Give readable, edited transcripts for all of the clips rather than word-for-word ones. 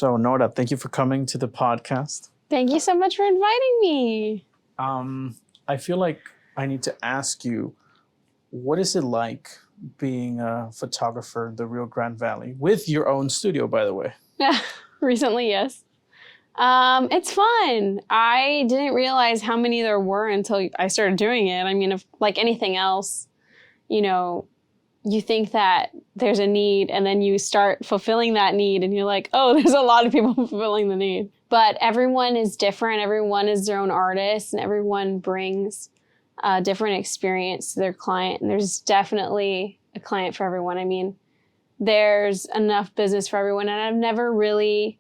So, Nora, thank you for coming to the podcast. Thank you so much for inviting me. I feel like I need to ask you, what is it like being a photographer in the Rio Grande Valley with your own studio, by the way? Recently, yes. It's fun. I didn't realize how many there were until I started doing it. I mean, if, like anything else, you think that there's a need and then you start fulfilling that need and you're like, oh, there's a lot of people fulfilling the need. But everyone is different. Everyone is their own artist and everyone brings a different experience to their client. And there's definitely a client for everyone. I mean, there's enough business for everyone. And I've never really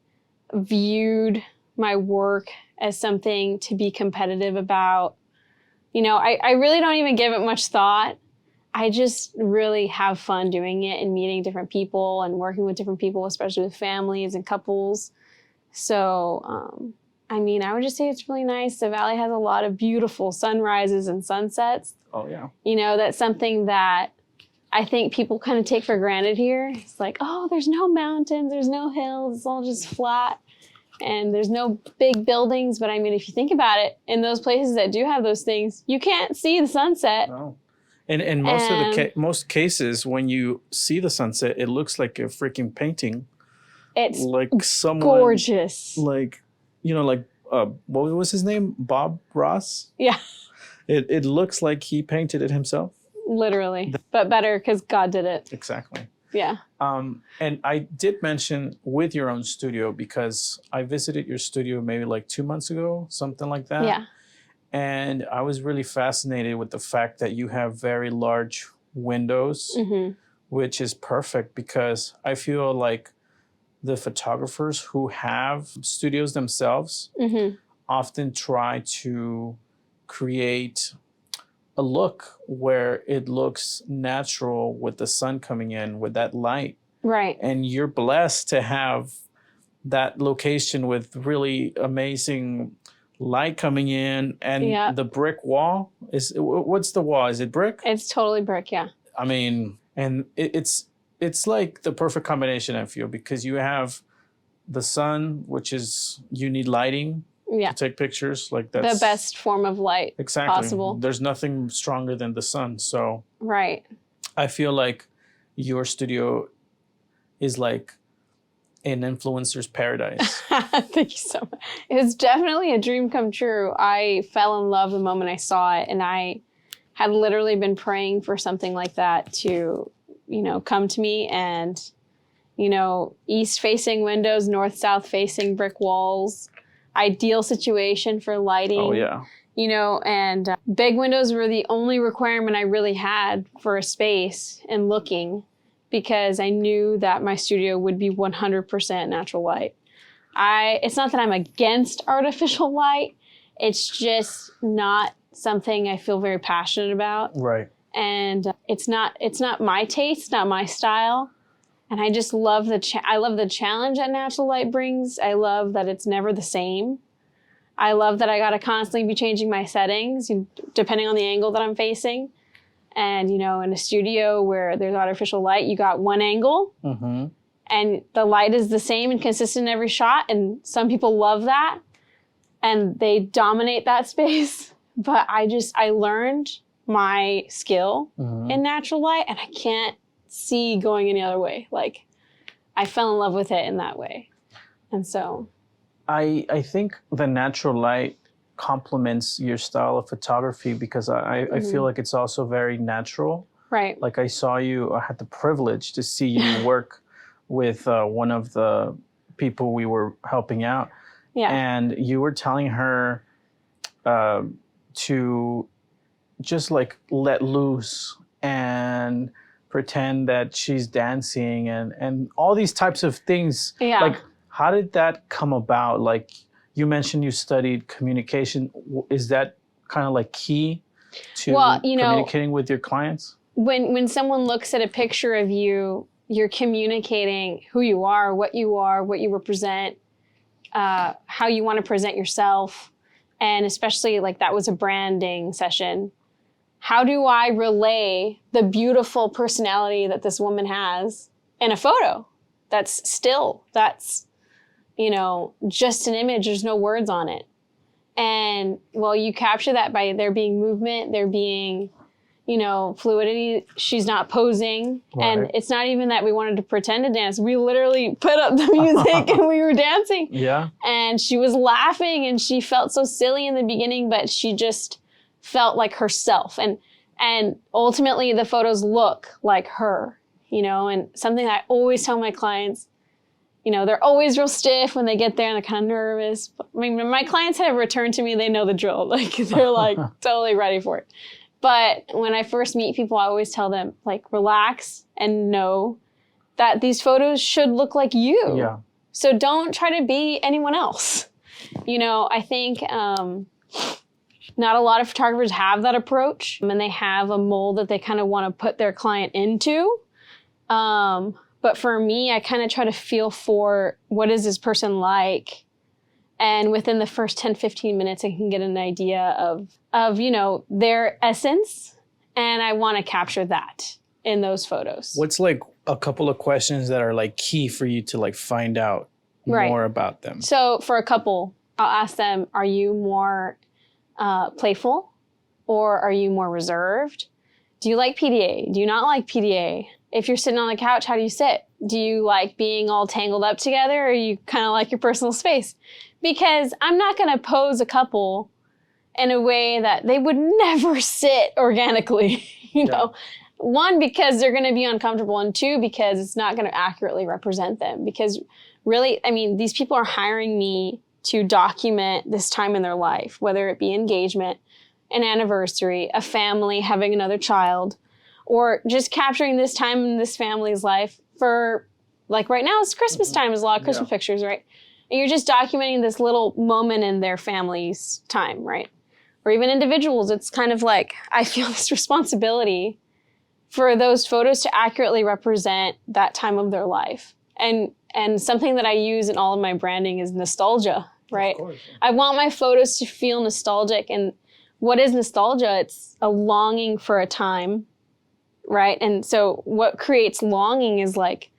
viewed my work as something to be competitive about. I really don't even give it much thought. I just really have fun doing it and meeting different people and working with different people, especially with families and couples. So, I would just say it's really nice. The Valley has a lot of beautiful sunrises and sunsets. Oh, yeah. That's something that I think people kind of take for granted here. It's like, oh, there's no mountains, there's no hills, it's all just flat. And there's no big buildings. But if you think about it, in those places that do have those things, you can't see the sunset. No. And in most cases, when you see the sunset, it looks like a freaking painting. It's like someone gorgeous. What was his name? Bob Ross? Yeah. It looks like he painted it himself. Literally. But better because God did it. Exactly. Yeah. And I did mention with your own studio because I visited your studio maybe like 2 months ago, something like that. Yeah. And I was really fascinated with the fact that you have very large windows, which is perfect because I feel like the photographers who have studios themselves often try to create a look where it looks natural with the sun coming in with that light. Right. And you're blessed to have that location with really amazing light coming in and the brick wall. What's the wall? Is it brick? It's totally brick, yeah. And it's like the perfect combination, I feel, because you have the sun, which is, you need lighting to take pictures. Like that's the best form of light possible. There's nothing stronger than the sun. So right. I feel like your studio is like an influencer's paradise. Thank you so much. It's definitely a dream come true. I fell in love the moment I saw it, and I had literally been praying for something like that to, come to me. And, east-facing windows, north-south-facing brick walls, ideal situation for lighting. Oh, yeah. And big windows were the only requirement I really had for a space and looking, because I knew that my studio would be 100% natural light. It's not that I'm against artificial light. It's just not something I feel very passionate about. Right. And it's not my taste, not my style. And I just love I love the challenge that natural light brings. I love that it's never the same. I love that I got to constantly be changing my settings depending on the angle that I'm facing. And, in a studio where there's artificial light, you got one angle and the light is the same and consistent in every shot. And some people love that and they dominate that space. But I learned my skill in natural light and I can't see going any other way. Like I fell in love with it in that way. And so I think the natural light complements your style of photography because I feel like it's also very natural. Right. Like I had the privilege to see you work with one of the people we were helping out. Yeah. And you were telling her to just like let loose and pretend that she's dancing and all these types of things. Yeah. Like, how did that come about? Like, you mentioned you studied communication. Is that kind of like key to communicating with your clients? When someone looks at a picture of you, you're communicating who you are, what you represent, how you want to present yourself. And especially like that was a branding session. How do I relay the beautiful personality that this woman has in a photo that's still, that's you know, just an image. There's no words on it. And well, you capture that by there being movement, there being, you know, fluidity. She's not posing. Right. And it's not even that we wanted to pretend to dance. We literally put up the music and we were dancing. Yeah. And she was laughing and she felt so silly in the beginning, but she just felt like herself. And ultimately the photos look like her, you know, and something I always tell my clients, you know, they're always real stiff when they get there and they're kind of nervous. I mean, when my clients have returned to me, they know the drill. Like, they're like totally ready for it. But when I first meet people, I always tell them, like, relax and know that these photos should look like you. Yeah. So don't try to be anyone else. You know, I think not a lot of photographers have that approach, and they have a mold that they kind of want to put their client into. But for me, I kind of try to feel for what is this person like. And within the first 10, 15 minutes, I can get an idea of, you know, their essence. And I want to capture that in those photos. What's like a couple of questions that are like key for you to like find out more about them? So for a couple, I'll ask them, are you more playful or are you more reserved? Do you like PDA? Do you not like PDA? If you're sitting on the couch, how do you sit? Do you like being all tangled up together or you kind of like your personal space? Because I'm not going to pose a couple in a way that they would never sit organically, you know. One, because they're going to be uncomfortable, and two, because it's not going to accurately represent them. Because really, I mean, these people are hiring me to document this time in their life, whether it be engagement, an anniversary, a family having another child, or just capturing this time in this family's life for, like right now, it's Christmas time. There's a lot of Christmas pictures, right? And you're just documenting this little moment in their family's time, right? Or even individuals, it's kind of like, I feel this responsibility for those photos to accurately represent that time of their life. And something that I use in all of my branding is nostalgia, right? Of course, yeah. I want my photos to feel nostalgic. And what is nostalgia? It's a longing for a time, right? And so what creates longing is like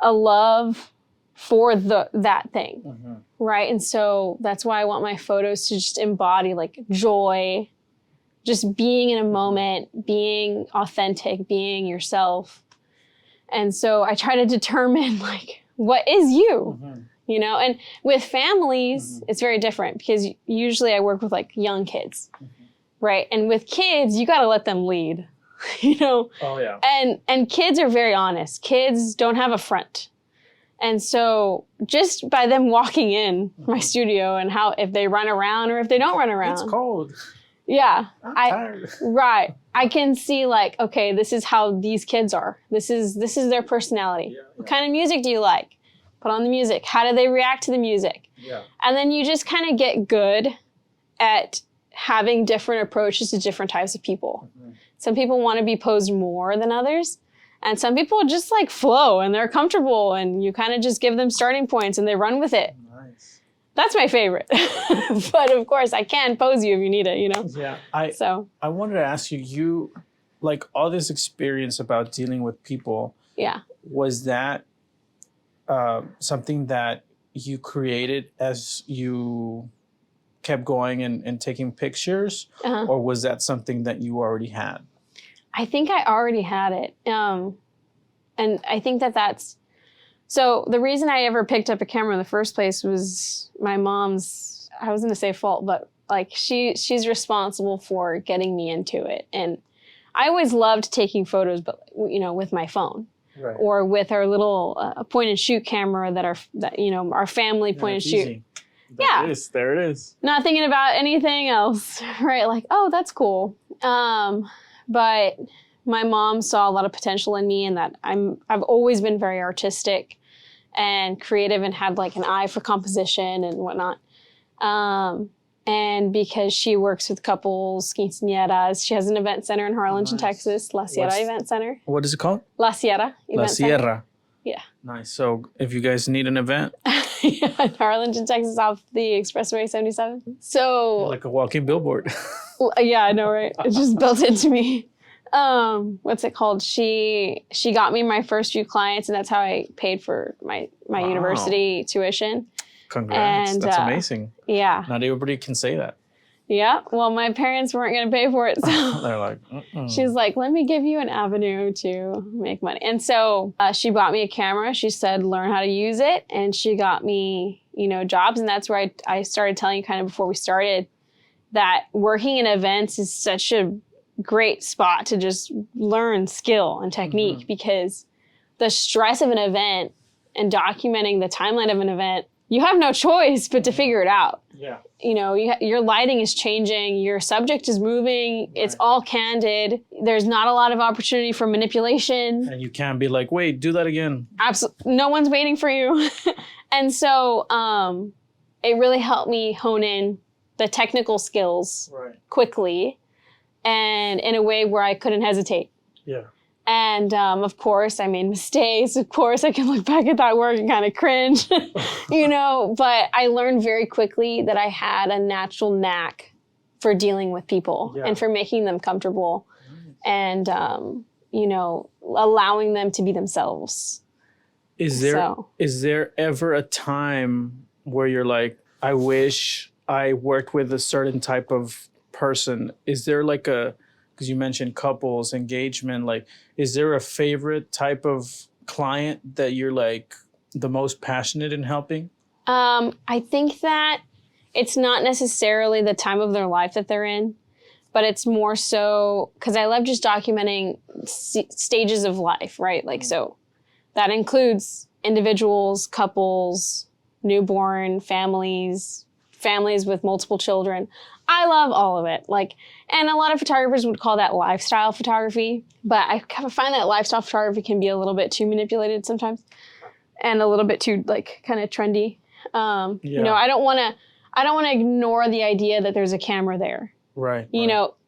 a love for that thing, right? And so that's why I want my photos to just embody like joy, just being in a moment, being authentic, being yourself. And so I try to determine like, what is you, you know? And with families, it's very different because usually I work with like young kids, right? And with kids, you got to let them lead, you know? Oh yeah. And kids are very honest. Kids don't have a front. And so just by them walking in my studio and how, if they run around or if they don't run around. It's cold. Yeah. I'm tired. Right. I can see like, okay, this is how these kids are. This is their personality. What kind of music do you like? Put on the music. How do they react to the music? Yeah. And then you just kind of get good at having different approaches to different types of people. Some people want to be posed more than others. And some people just like flow and they're comfortable and you kind of just give them starting points and they run with it. Nice. That's my favorite. But of course I can pose you if you need it, you know? Yeah. I wanted to ask you, like all this experience about dealing with people. Yeah. Was that something that you created as you kept going and taking pictures? Or was that something that you already had? I think I already had it. And I think that's, so the reason I ever picked up a camera in the first place was my mom's, I was gonna say fault, but like she's responsible for getting me into it. And I always loved taking photos, but you know, with my phone. Right. Or with our little point and shoot camera that you know, our family point and shoot. Easy. There it is. Not thinking about anything else, right? Like, oh, that's cool. But my mom saw a lot of potential in me and that I've always been very artistic and creative and had like an eye for composition and whatnot. And because she works with couples, quinceañeras, she has an event center in Harlingen, Texas, La Sierra Event Center. What is it called? La Sierra Event Center. La Sierra. Yeah. Nice. So if you guys need an event. Yeah, in Harlingen, Texas, off the Expressway 77. So. Like a walking billboard. Yeah, I know, right? It just built into me. what's it called? She got me my first few clients, and that's how I paid for my Wow. university tuition. Congrats. And, That's amazing. Yeah. Not everybody can say that. Yeah. Well, my parents weren't going to pay for it, so They're like, she's like, let me give you an avenue to make money. And so she bought me a camera. She said, learn how to use it. And she got me, jobs. And that's where I started telling you kind of before we started that working in events is such a great spot to just learn skill and technique, because the stress of an event and documenting the timeline of an event, you have no choice but to figure it out. Yeah. Your lighting is changing, your subject is moving, it's all candid. There's not a lot of opportunity for manipulation. And you can't be like, wait, do that again. Absolutely, no one's waiting for you. And so it really helped me hone in the technical skills quickly and in a way where I couldn't hesitate. Yeah. And of course, I made mistakes. Of course, I can look back at that work and kind of cringe, but I learned very quickly that I had a natural knack for dealing with people and for making them comfortable and, allowing them to be themselves. Is there ever a time where you're like, I wish I worked with a certain type of person? Is there like because you mentioned couples, engagement, like, is there a favorite type of client that you're like the most passionate in helping? I think that it's not necessarily the time of their life that they're in, but it's more so because I love just documenting stages of life, right? Like, so that includes individuals, couples, newborn families with multiple children. I love all of it. And a lot of photographers would call that lifestyle photography, but I kind of find that lifestyle photography can be a little bit too manipulated sometimes and a little bit too kind of trendy. I don't want to ignore the idea that there's a camera there. Right.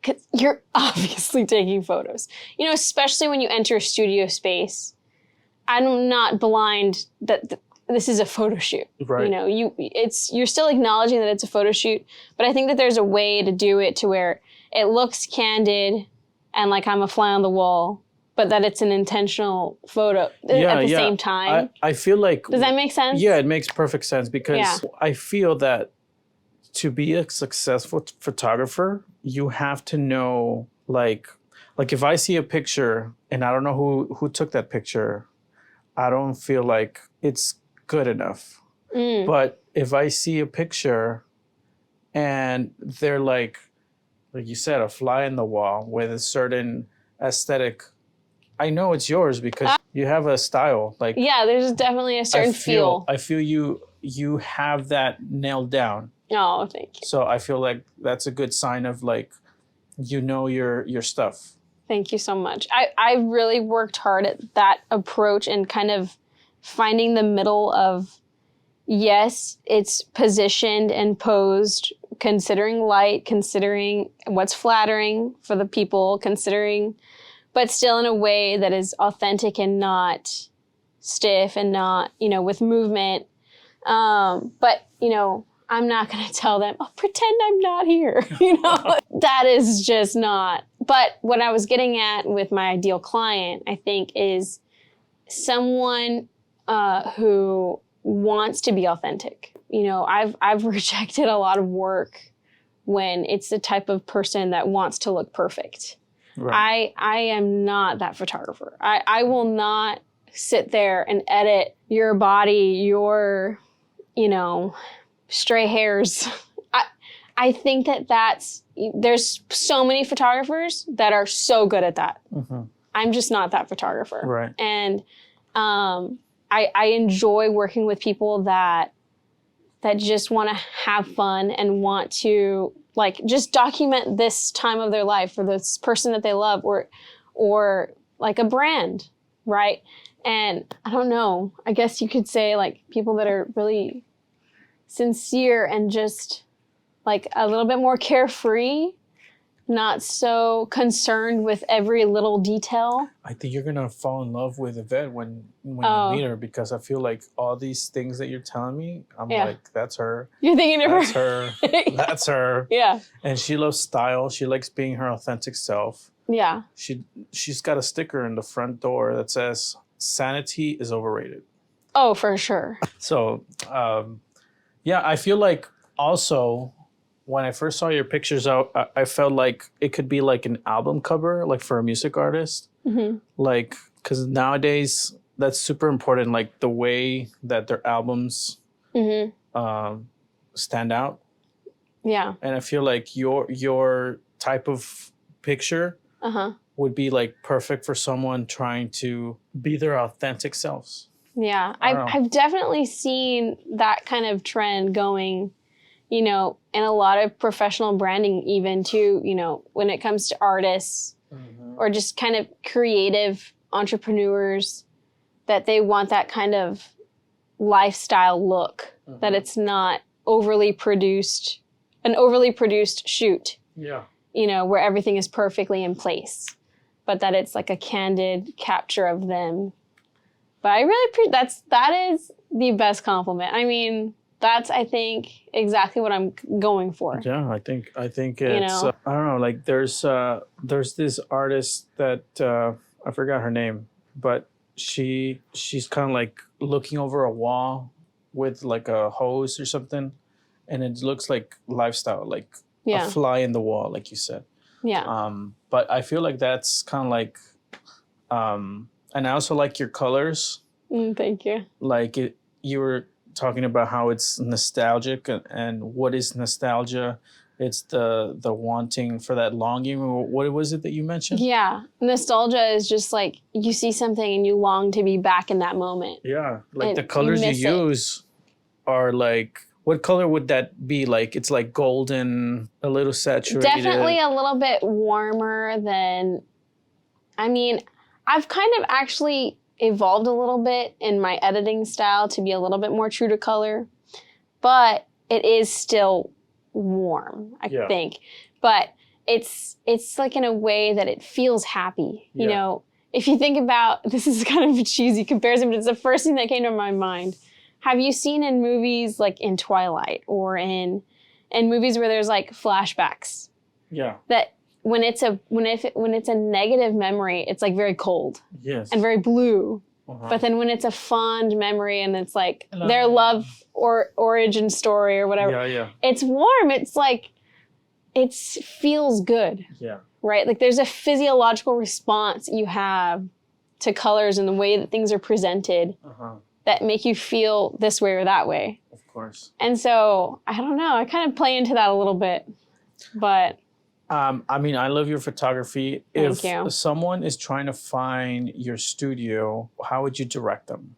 'Cause you're obviously taking photos, especially when you enter a studio space. I'm not blind that this is a photo shoot. Right. You're still acknowledging that it's a photo shoot, but I think that there's a way to do it to where it looks candid and like I'm a fly on the wall, but that it's an intentional photo at the same time. I feel like... Does that make sense? Yeah, it makes perfect sense because I feel that to be a successful photographer, you have to know, like if I see a picture and I don't know who took that picture, I don't feel like it's good enough. But if I see a picture and they're like you said, a fly in the wall with a certain aesthetic, I know it's yours because you have a style. There's definitely a certain feel. I feel you have that nailed down. Oh, thank you. So I feel like that's a good sign of your stuff. Thank you so much. I really worked hard at that approach and kind of finding the middle of, yes, it's positioned and posed, considering light, considering what's flattering for the people, but still in a way that is authentic and not stiff and not, with movement. But, I'm not going to tell them, pretend I'm not here. That is just not. But what I was getting at with my ideal client, I think, is someone who wants to be authentic. I've rejected a lot of work when it's the type of person that wants to look perfect. Right. I am not that photographer. I will not sit there and edit your body, your, stray hairs. I think there's so many photographers that are so good at that. Mm-hmm. I'm just not that photographer. Right. And I enjoy working with people that just want to have fun and want to just document this time of their life or this person that they love or like a brand, right? And I don't know, I guess you could say people that are really sincere and just a little bit more carefree, not so concerned with every little detail. I think you're gonna fall in love with Yvette when you meet her, because I feel like all these things that you're telling me, I'm like, that's her. You're thinking of her. That's her. Yeah. And she loves style. She likes being her authentic self. Yeah. She's got a sticker in the front door that says sanity is overrated. Oh, for sure. So yeah, I feel like also when I first saw your pictures out, I felt like it could be like an album cover, like for a music artist. Mm-hmm. Like, because nowadays that's super important, like the way that their albums stand out. Yeah. And I feel like your type of picture would be like perfect for someone trying to be their authentic selves. Yeah. I've definitely seen that kind of trend going, you know, in a lot of professional branding, even too, you know, when it comes to artists or just kind of creative entrepreneurs, that they want that kind of lifestyle look, that it's not overly produced, an overly produced shoot. Yeah. You know, where everything is perfectly in place, but that it's like a candid capture of them. But I really that is the best compliment. I mean, that's, I think, exactly what I'm going for. Yeah, I think it's, you know? I don't know, like there's this artist that I forgot her name, but she's kind of like looking over a wall with like a hose or something, and it looks like lifestyle, like a fly in the wall, like you said. Yeah. But I feel like that's kind of like, and I also like your colors. Thank you. Like you were talking about how it's nostalgic, and what is nostalgia? It's the wanting for that longing. What was it that you mentioned? Yeah. Nostalgia is just like you see something and you long to be back in that moment. Yeah. Like the colors you use are like, what color would that be? Like it's like golden, a little saturated. Definitely a little bit warmer than, I mean, I've kind of actually evolved a little bit in my editing style to be a little bit more true to color, but it is still warm, I think. But it's like in a way that it feels happy. You know, if you think about, this is kind of a cheesy comparison, but it's the first thing that came to my mind. Have you seen in movies like in Twilight or in movies where there's like flashbacks? Yeah. That when it's a negative memory, it's like very cold. Yes. And very blue. But then when it's a fond memory and it's like their love or origin story or whatever, it's warm. It's like, it feels good. Yeah. Right? Like there's a physiological response you have to colors and the way that things are presented that make you feel this way or that way. Of course. And so, I don't know, I kind of play into that a little bit, but. I mean, I love your photography. Thank you. If someone is trying to find your studio, how would you direct them?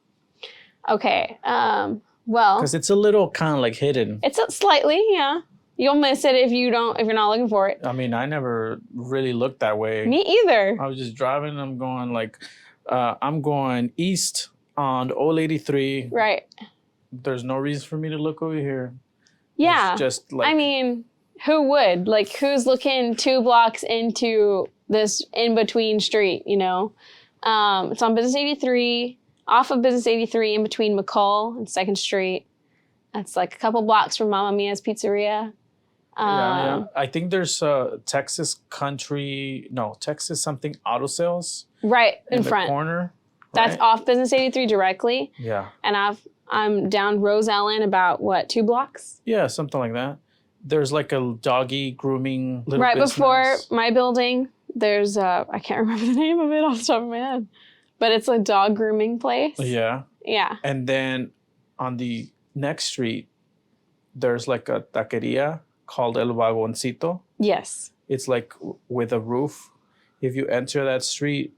Okay, well. Because it's a little kind of like hidden. It's slightly, yeah. You'll miss it if you're not looking for it. I mean, I never really looked that way. Me either. I was just driving and I'm going like, I'm going east on Old 83. Right. There's no reason for me to look over here. Yeah. It's just like, I mean, who would? Like, who's looking 2 blocks into this in-between street, you know? It's on Business 83, off of Business 83, in between McCall and 2nd Street. That's like a couple blocks from Mamma Mia's Pizzeria. Yeah. I think there's Texas something auto sales. Right, in the front. Corner. That's right? off Business 83 directly. Yeah. And I'm down Rose Ellen about, 2 blocks? Yeah, something like that. There's like a doggy grooming little right business. Before my building, there's I can't remember the name of it off the top of my head, but it's a dog grooming place. Yeah. Yeah. And then on the next street, there's like a taqueria called El Vagoncito. Yes. It's like with a roof. If you enter that street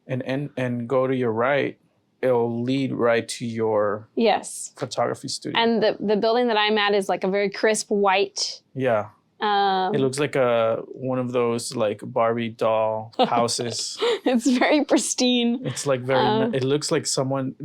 and go to your right, it'll lead right to your photography studio. And the building that I'm at is like a very crisp white. Yeah. It looks like one of those like Barbie doll houses. It's very pristine. It's like very. It looks like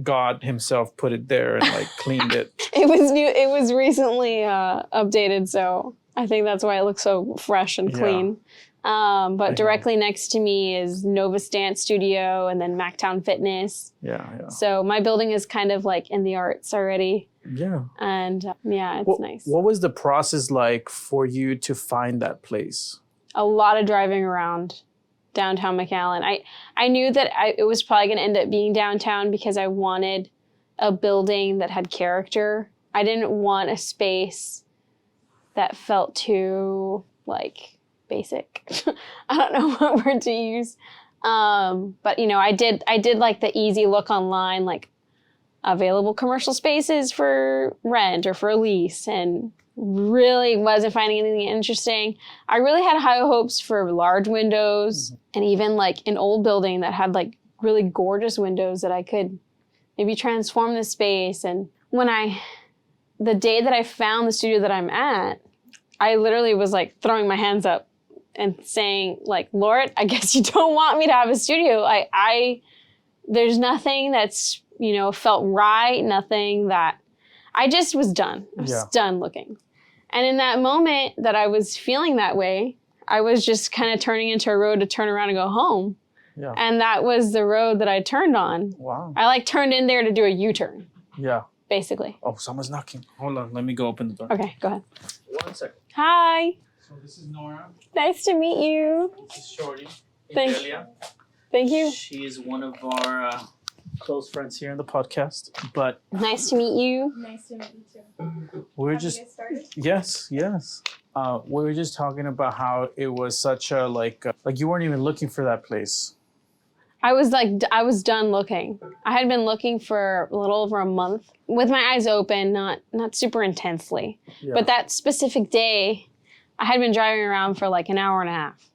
God himself put it there and like cleaned it. It was new. It was recently updated, so I think that's why it looks so fresh and clean. But directly next to me is Nova Stance Studio and then Mactown Fitness. Yeah. So my building is kind of like in the arts already. Yeah. And it's nice. What was the process like for you to find that place? A lot of driving around. downtown McAllen. I knew that it was probably going to end up being downtown because I wanted a building that had character. I didn't want a space that felt too like basic. I don't know what word to use. But you know, I did like the easy look online, like available commercial spaces for rent or for a lease, and really wasn't finding anything interesting. I really had high hopes for large windows and even like an old building that had like really gorgeous windows that I could maybe transform the space. And the day that I found the studio that I'm at, I literally was like throwing my hands up and saying like, Lord, I guess you don't want me to have a studio. There's nothing that's, you know, felt right. Nothing that I just was done. I was done looking. And in that moment that I was feeling that way, I was just kind of turning into a road to turn around and go home. Yeah. And that was the road that I turned on. Wow. I like turned in there to do a U-turn. Yeah. Basically. Oh, someone's knocking. Hold on. Let me go open the door. Okay, go ahead. 1 second. Hi. So this is Nora. Nice to meet you. This is Shorty. Thank you. She is one of our close friends here in the podcast. But nice to meet you. Nice to meet you too. We're just get started? Yes. We were just talking about how it was such a like you weren't even looking for that place. I was done looking. I had been looking for a little over a month with my eyes open, not super intensely. Yeah. But that specific day, I had been driving around for like an hour and a half,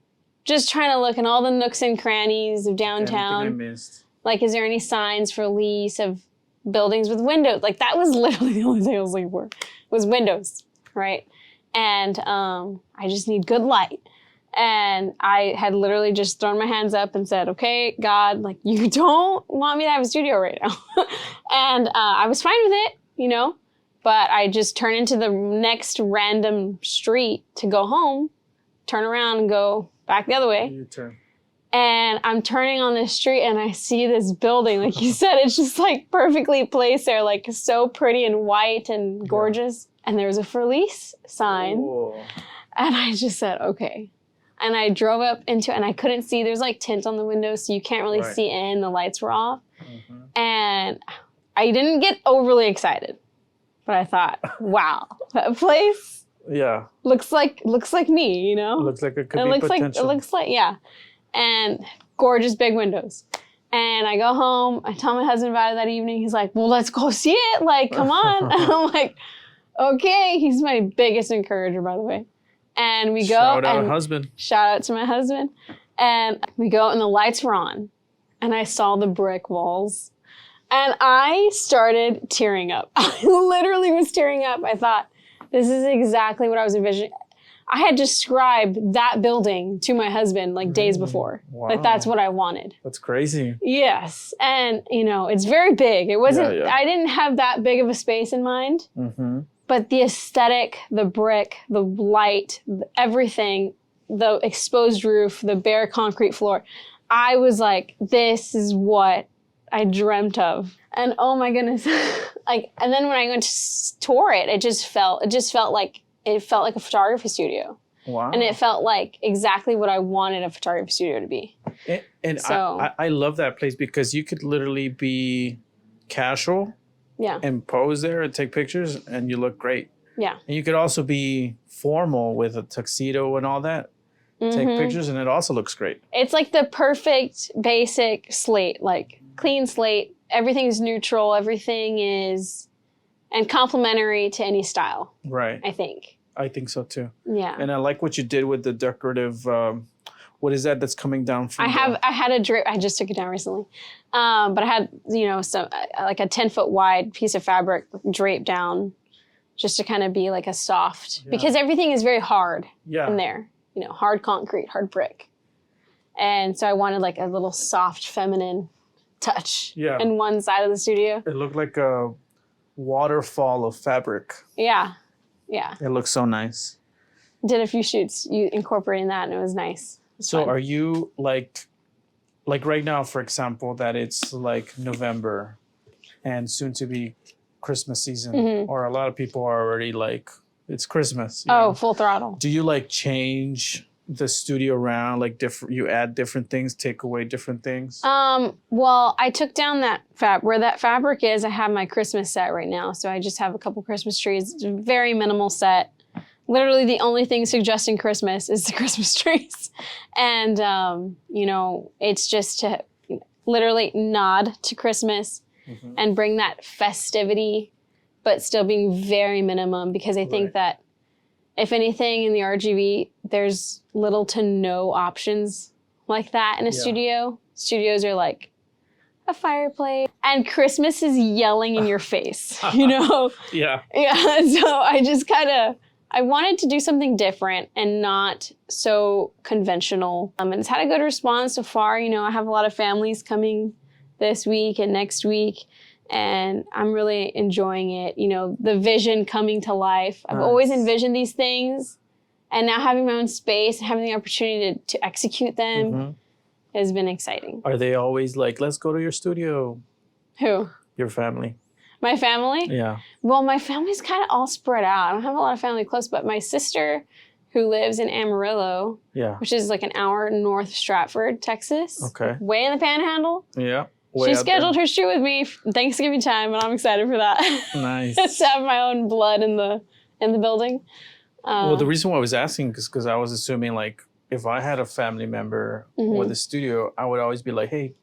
just trying to look in all the nooks and crannies of downtown. Anything I missed. Like, is there any signs for lease of buildings with windows? Like, that was literally the only thing I was looking for, was windows, right? And I just need good light. And I had literally just thrown my hands up and said, okay, God, like, you don't want me to have a studio right now. And I was fine with it, you know, but I just turned into the next random street to go home, turn around and go back the other way. You turn. And I'm turning on this street and I see this building. Like you said, it's just like perfectly placed there, like so pretty and white and gorgeous. Yeah. And there was a for lease sign. Whoa. And I just said, okay. And I drove up into it and I couldn't see. There's like tint on the windows, so you can't really see in. The lights were off. Mm-hmm. And I didn't get overly excited. But I thought, wow, that place looks like me, you know? Looks like it could be potential. It looks like, yeah. And gorgeous big windows. And I go home, I tell my husband about it that evening. He's like, well, let's go see it. Like, come on. And I'm like, okay. He's my biggest encourager, by the way. And we go. Shout out, husband. Shout out to my husband. And we go and the lights were on. And I saw the brick walls. And I started tearing up. I literally was tearing up. I thought, this is exactly what I was envisioning. I had described that building to my husband like days before. Wow. Like that's what I wanted. That's crazy. Yes. And, you know, it's very big. It wasn't, I didn't have that big of a space in mind. Mm-hmm. But the aesthetic, the brick, the light, everything, the exposed roof, the bare concrete floor, I was like, this is what I dreamt of. And oh my goodness. Like, and then when I went to tour it, it felt like a photography studio. Wow. And it felt like exactly what I wanted a photography studio to be. And so, I love that place because you could literally be casual. Yeah. And pose there and take pictures and you look great. Yeah. And you could also be formal with a tuxedo and all that. Mm-hmm. Take pictures and it also looks great. It's like the perfect basic slate, like clean slate. Everything's neutral. Everything is and complementary to any style. Right. I think so too. Yeah. And I like what you did with the decorative what is that that's coming down from? I had a drape. I just took it down recently. But I had, you know, some like a 10-foot wide piece of fabric draped down just to kind of be like a soft, because everything is very hard in there, you know, hard concrete, hard brick. And so I wanted like a little soft feminine touch in one side of the studio. It looked like a waterfall of fabric. Yeah. Yeah. It looks so nice. Did a few shoots incorporating that and it was nice. So fun. Are you like right now, for example, that it's like November and soon to be Christmas season, or a lot of people are already like, it's Christmas. Oh, full throttle. Do you like change the studio around? Like different, you add different things, take away different things. Well, I took down that where that fabric is. I have my Christmas set right now, so I just have a couple Christmas trees. It's a very minimal set. Literally, the only thing suggesting Christmas is the Christmas trees, and it's just to literally nod to Christmas and bring that festivity, but still being very minimum, because I think that if anything in the RGB, there's little to no options like that in a studio. Studios are like a fireplace, and Christmas is yelling in your face, Yeah. Yeah, so I wanted to do something different and not so conventional. And it's had a good response so far. I have a lot of families coming this week and next week, and I'm really enjoying it. The vision coming to life. I've always envisioned these things, and now having my own space and having the opportunity to execute them has been exciting. Are they always like, let's go to your studio? Who? Your family. My family? Yeah. Well, my family's kind of all spread out. I don't have a lot of family close, but my sister, who lives in Amarillo, which is like an hour north of Stratford, Texas. Okay. Way in the Panhandle. Yeah. She scheduled her shoot with me Thanksgiving time, and I'm excited for that. Nice. To have my own blood in the building. Well, the reason why I was asking is because I was assuming, like, if I had a family member with a studio, I would always be like, hey,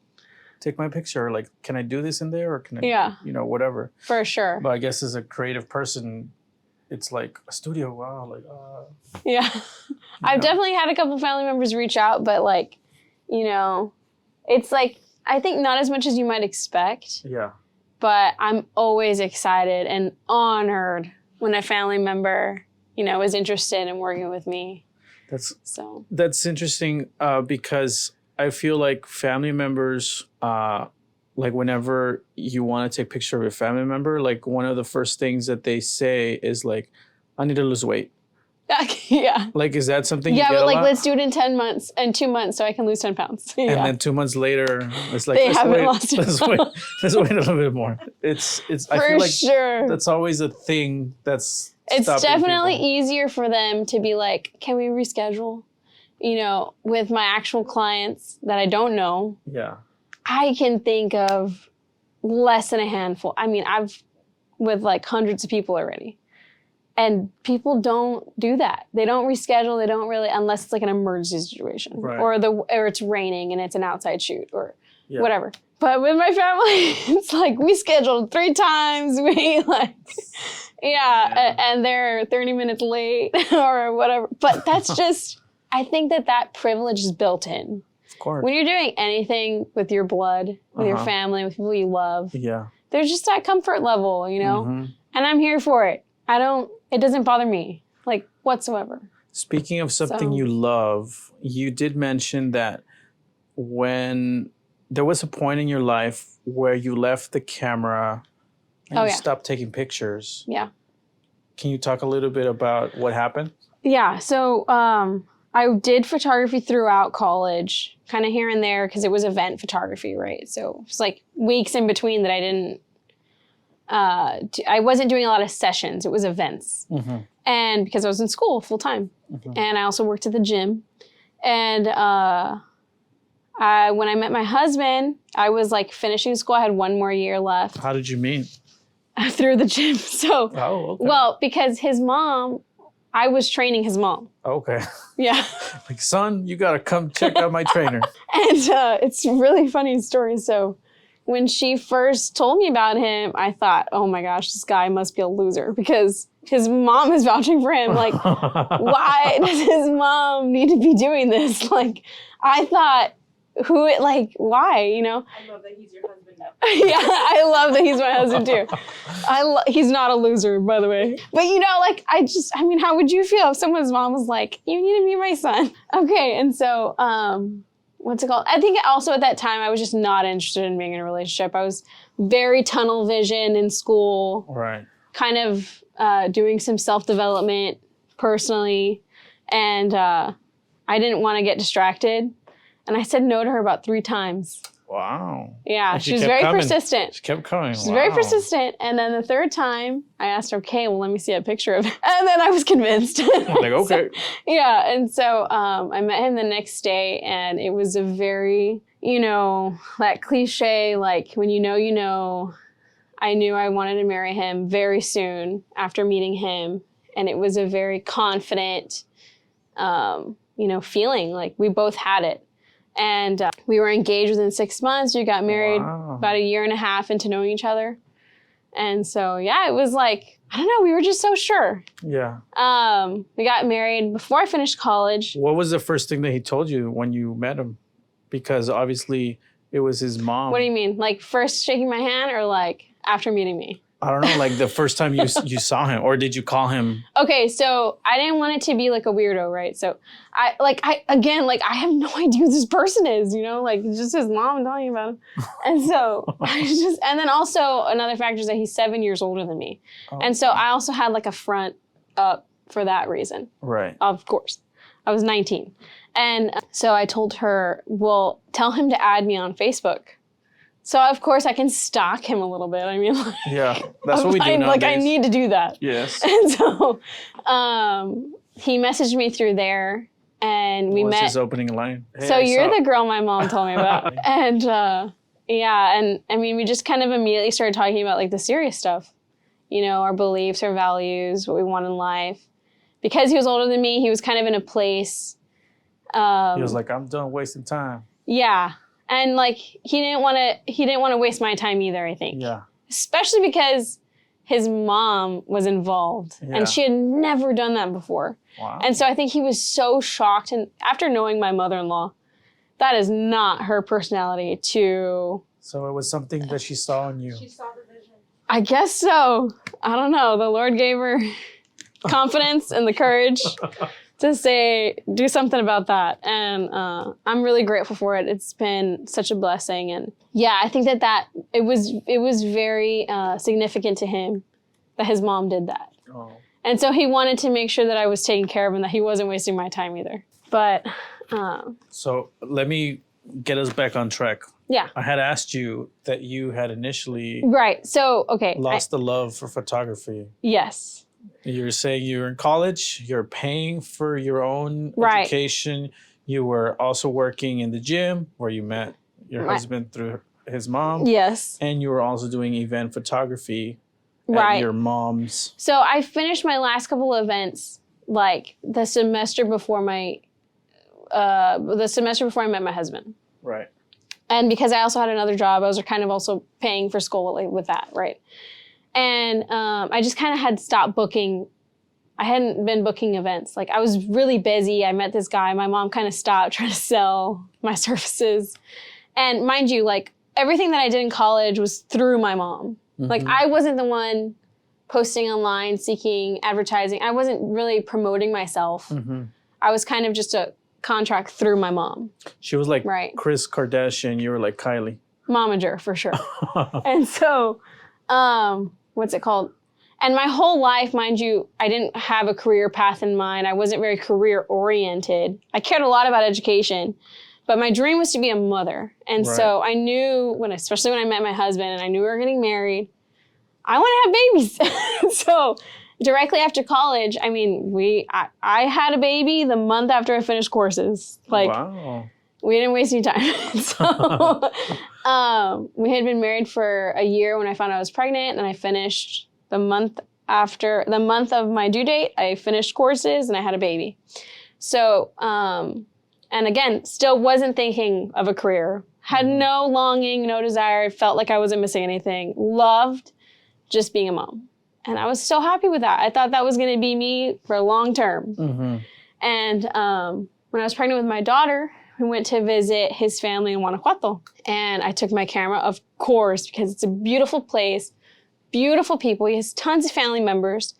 take my picture. Like, can I do this in there, or can I, whatever. For sure. But I guess as a creative person, it's like a studio. Wow. Like, yeah. I've definitely had a couple family members reach out, but like, it's like, I think not as much as you might expect. Yeah. But I'm always excited and honored when a family member, is interested in working with me. That's interesting because I feel like family members, like whenever you want to take a picture of your family member, like one of the first things that they say is like, I need to lose weight. Yeah. Like, is that something you get but like, a lot? let's do it in 10 months and 2 months so I can lose 10 pounds. Yeah. And then 2 months later, it's like, they haven't lost it. Let's wait a little bit more. It's. I feel like that's always a thing that's. It's definitely easier for them to be like, can we reschedule? With my actual clients that I don't know. Yeah. I can think of less than a handful. I mean, I've with like hundreds of people already. And people don't do that. They don't reschedule. They don't really, unless it's like an emergency situation, or it's raining and it's an outside shoot or whatever. But with my family, it's like we scheduled 3 times. And they're 30 minutes late or whatever. But that's just, I think that privilege is built in. Of course. When you're doing anything with your blood, with your family, with people you love, there's just that comfort level, And I'm here for it. It doesn't bother me, like, whatsoever. Speaking of something you love, you did mention that when there was a point in your life where you left the camera and you stopped taking pictures. Yeah. Can you talk a little bit about what happened? Yeah. So I did photography throughout college, kind of here and there, because it was event photography, right? So it was like weeks in between that I didn't. I wasn't doing a lot of sessions. It was events. And because I was in school full time. And I also worked at the gym. And when I met my husband, I was like finishing school. I had 1 more year left. How did you meet? Through the gym. So, well, because his mom, I was training his mom. Okay. Yeah. Like, son, you got to come check out my trainer. And it's a really funny story. So when she first told me about him, I thought, oh my gosh, this guy must be a loser because his mom is vouching for him. Like, why does his mom need to be doing this? Like, I thought, why, I love that he's your husband now. Yeah, I love that he's my husband too. He's not a loser, by the way. But how would you feel if someone's mom was like, you need to be my son? Okay, and so, what's it called? I think also at that time, I was just not interested in being in a relationship. I was very tunnel vision in school. Right. Kind of doing some self-development personally. And I didn't want to get distracted. And I said no to her about 3 times. Wow. Yeah, And she she was kept very coming. persistent. She kept coming. She's very persistent. And then the third time, I asked her, okay, well, let me see a picture of it. And then I was convinced. Like, okay. Yeah, and so I met him the next day, and it was a very, that cliche, like, when you know, you know. I knew I wanted to marry him very soon after meeting him, and it was a very confident, feeling, like we both had it. And we were engaged within 6 months. We got married about 1.5 years into knowing each other. And so, yeah, it was like, I don't know, we were just so sure. Yeah. We got married before I finished college. What was the first thing that he told you when you met him? Because obviously it was his mom. What do you mean? Like first shaking my hand or like after meeting me? I don't know, like the first time you saw him, or did you call him? Okay, so I didn't want it to be like a weirdo, right? So I have no idea who this person is, like it's just his mom telling me about him. And so and then also another factor is that he's 7 years older than me. Oh. And so I also had like a front up for that reason. Right. Of course. I was 19. And so I told her, well, tell him to add me on Facebook. So of course I can stalk him a little bit. I mean, like, yeah, that's what we do nowadays. Like I need to do that. Yes. And so he messaged me through there, and we What's met. his opening line? Hey, So you're the girl my mom told me about, and and I mean we just kind of immediately started talking about like the serious stuff, our beliefs, our values, what we want in life. Because he was older than me, he was kind of in a place. He was like, I'm done wasting time. Yeah. And like he didn't want to waste my time either, I think. Yeah. Especially because his mom was involved, and she had never done that before. Wow. And so I think he was so shocked, and after knowing my mother-in-law, that is not her personality to. So it was something that she saw in you. She saw the vision. I guess so. I don't know. The Lord gave her confidence and the courage to say, do something about that. And I'm really grateful for it. It's been such a blessing. And yeah, I think that it was very significant to him that his mom did that. Oh. And so he wanted to make sure that I was taken care of and that he wasn't wasting my time either. But so let me get us back on track. yeah. I had asked you that you had initially Right. So, okay. lost the love for photography. Yes. You're saying you were in college, you're paying for your own Right. education. You were also working in the gym where you met your husband through his mom. Yes. And you were also doing event photography at Right. your mom's. So I finished my last couple of events like the semester before I met my husband. Right. And because I also had another job, I was kind of also paying for school with that, right? And I just kind of had stopped booking. I hadn't been booking events. Like I was really busy. I met this guy. My mom kind of stopped trying to sell my services. And mind you, like everything that I did in college was through my mom. Mm-hmm. Like I wasn't the one posting online, seeking advertising. I wasn't really promoting myself. Mm-hmm. I was kind of just a contract through my mom. She was like Right. Kris Kardashian. You were like Kylie. Momager for sure. And so, what's it called? And my whole life, mind you, I didn't have a career path in mind. I wasn't very career oriented. I cared a lot about education, but my dream was to be a mother. And so I knew especially when I met my husband and I knew we were getting married, I want to have babies. So directly after college, I mean, I had a baby the month after I finished courses. Like, wow. we didn't waste any time. So we had been married for a year when I found out I was pregnant, and I finished the month of my due date. I finished courses and I had a baby. So, and again, still wasn't thinking of a career. Had no longing, no desire. Felt like I wasn't missing anything. Loved just being a mom. And I was so happy with that. I thought that was going to be me for long term. Mm-hmm. And when I was pregnant with my daughter, we went to visit his family in Guanajuato. And I took my camera, of course, because it's a beautiful place, beautiful people. He has tons of family members.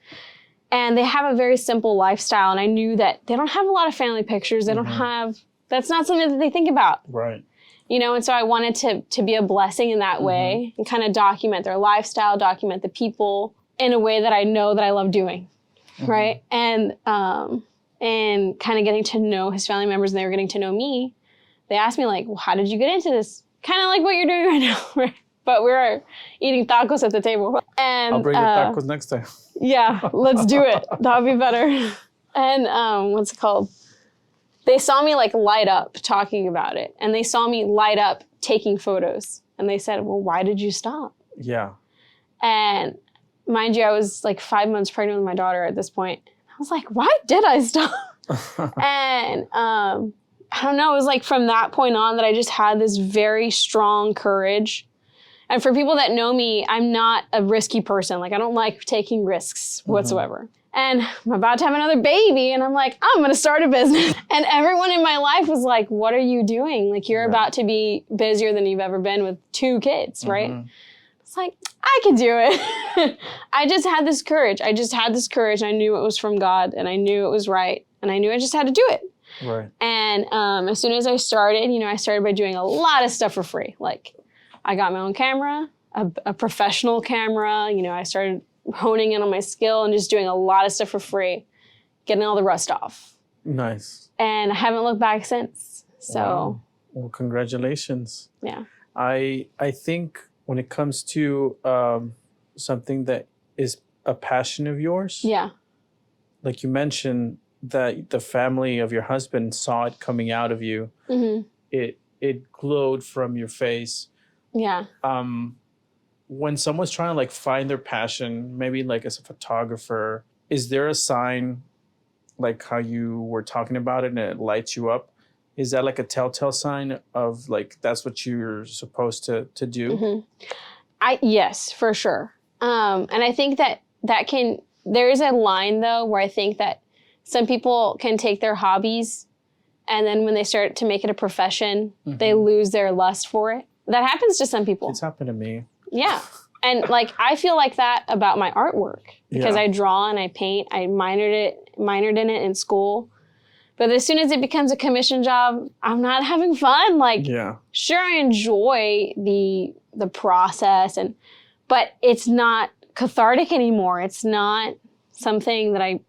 And they have a very simple lifestyle. And I knew that they don't have a lot of family pictures. They don't have, that's not something that they think about. Right. And so I wanted to be a blessing in that way and kind of document their lifestyle, document the people in a way that I know that I love doing, right? And kind of getting to know his family members, and they were getting to know me. They asked me like, well, how did you get into this kind of like what you're doing right now, right? But we're eating tacos at the table. And I'll bring the tacos next time. yeah, let's do it. That would be better. And what's it called? They saw me like light up talking about it. And they saw me light up taking photos. And they said, well, why did you stop? Yeah. And mind you, I was like 5 months pregnant with my daughter at this point. I was like, why did I stop? And I don't know, it was like from that point on that I just had this very strong courage. And for people that know me, I'm not a risky person. Like I don't like taking risks whatsoever. And I'm about to have another baby and I'm like, I'm gonna start a business. And everyone in my life was like, what are you doing? Like you're about to be busier than you've ever been with 2 kids, right? It's like, I can do it. I just had this courage. I knew it was from God and I knew it was right. And I knew I just had to do it. Right. And as soon as I started, I started by doing a lot of stuff for free. Like I got my own camera, a professional camera. I started honing in on my skill and just doing a lot of stuff for free, getting all the rust off. Nice. And I haven't looked back since. So, wow. Well, congratulations. Yeah. I think when it comes to something that is a passion of yours, yeah, like you mentioned that the family of your husband saw it coming out of you, it glowed from your face. Yeah. When someone's trying to like find their passion, maybe like as a photographer, is there a sign like how you were talking about it and it lights you up? Is that like a telltale sign of like that's what you're supposed to do? Yes, for sure. And I think that there is a line though where I think that some people can take their hobbies and then when they start to make it a profession, they lose their lust for it. That happens to some people. It's happened to me. Yeah. And like, I feel like that about my artwork because I draw and I paint. I minored in it in school. But as soon as it becomes a commission job, I'm not having fun. Like, sure, I enjoy the process, but it's not cathartic anymore. It's not something that I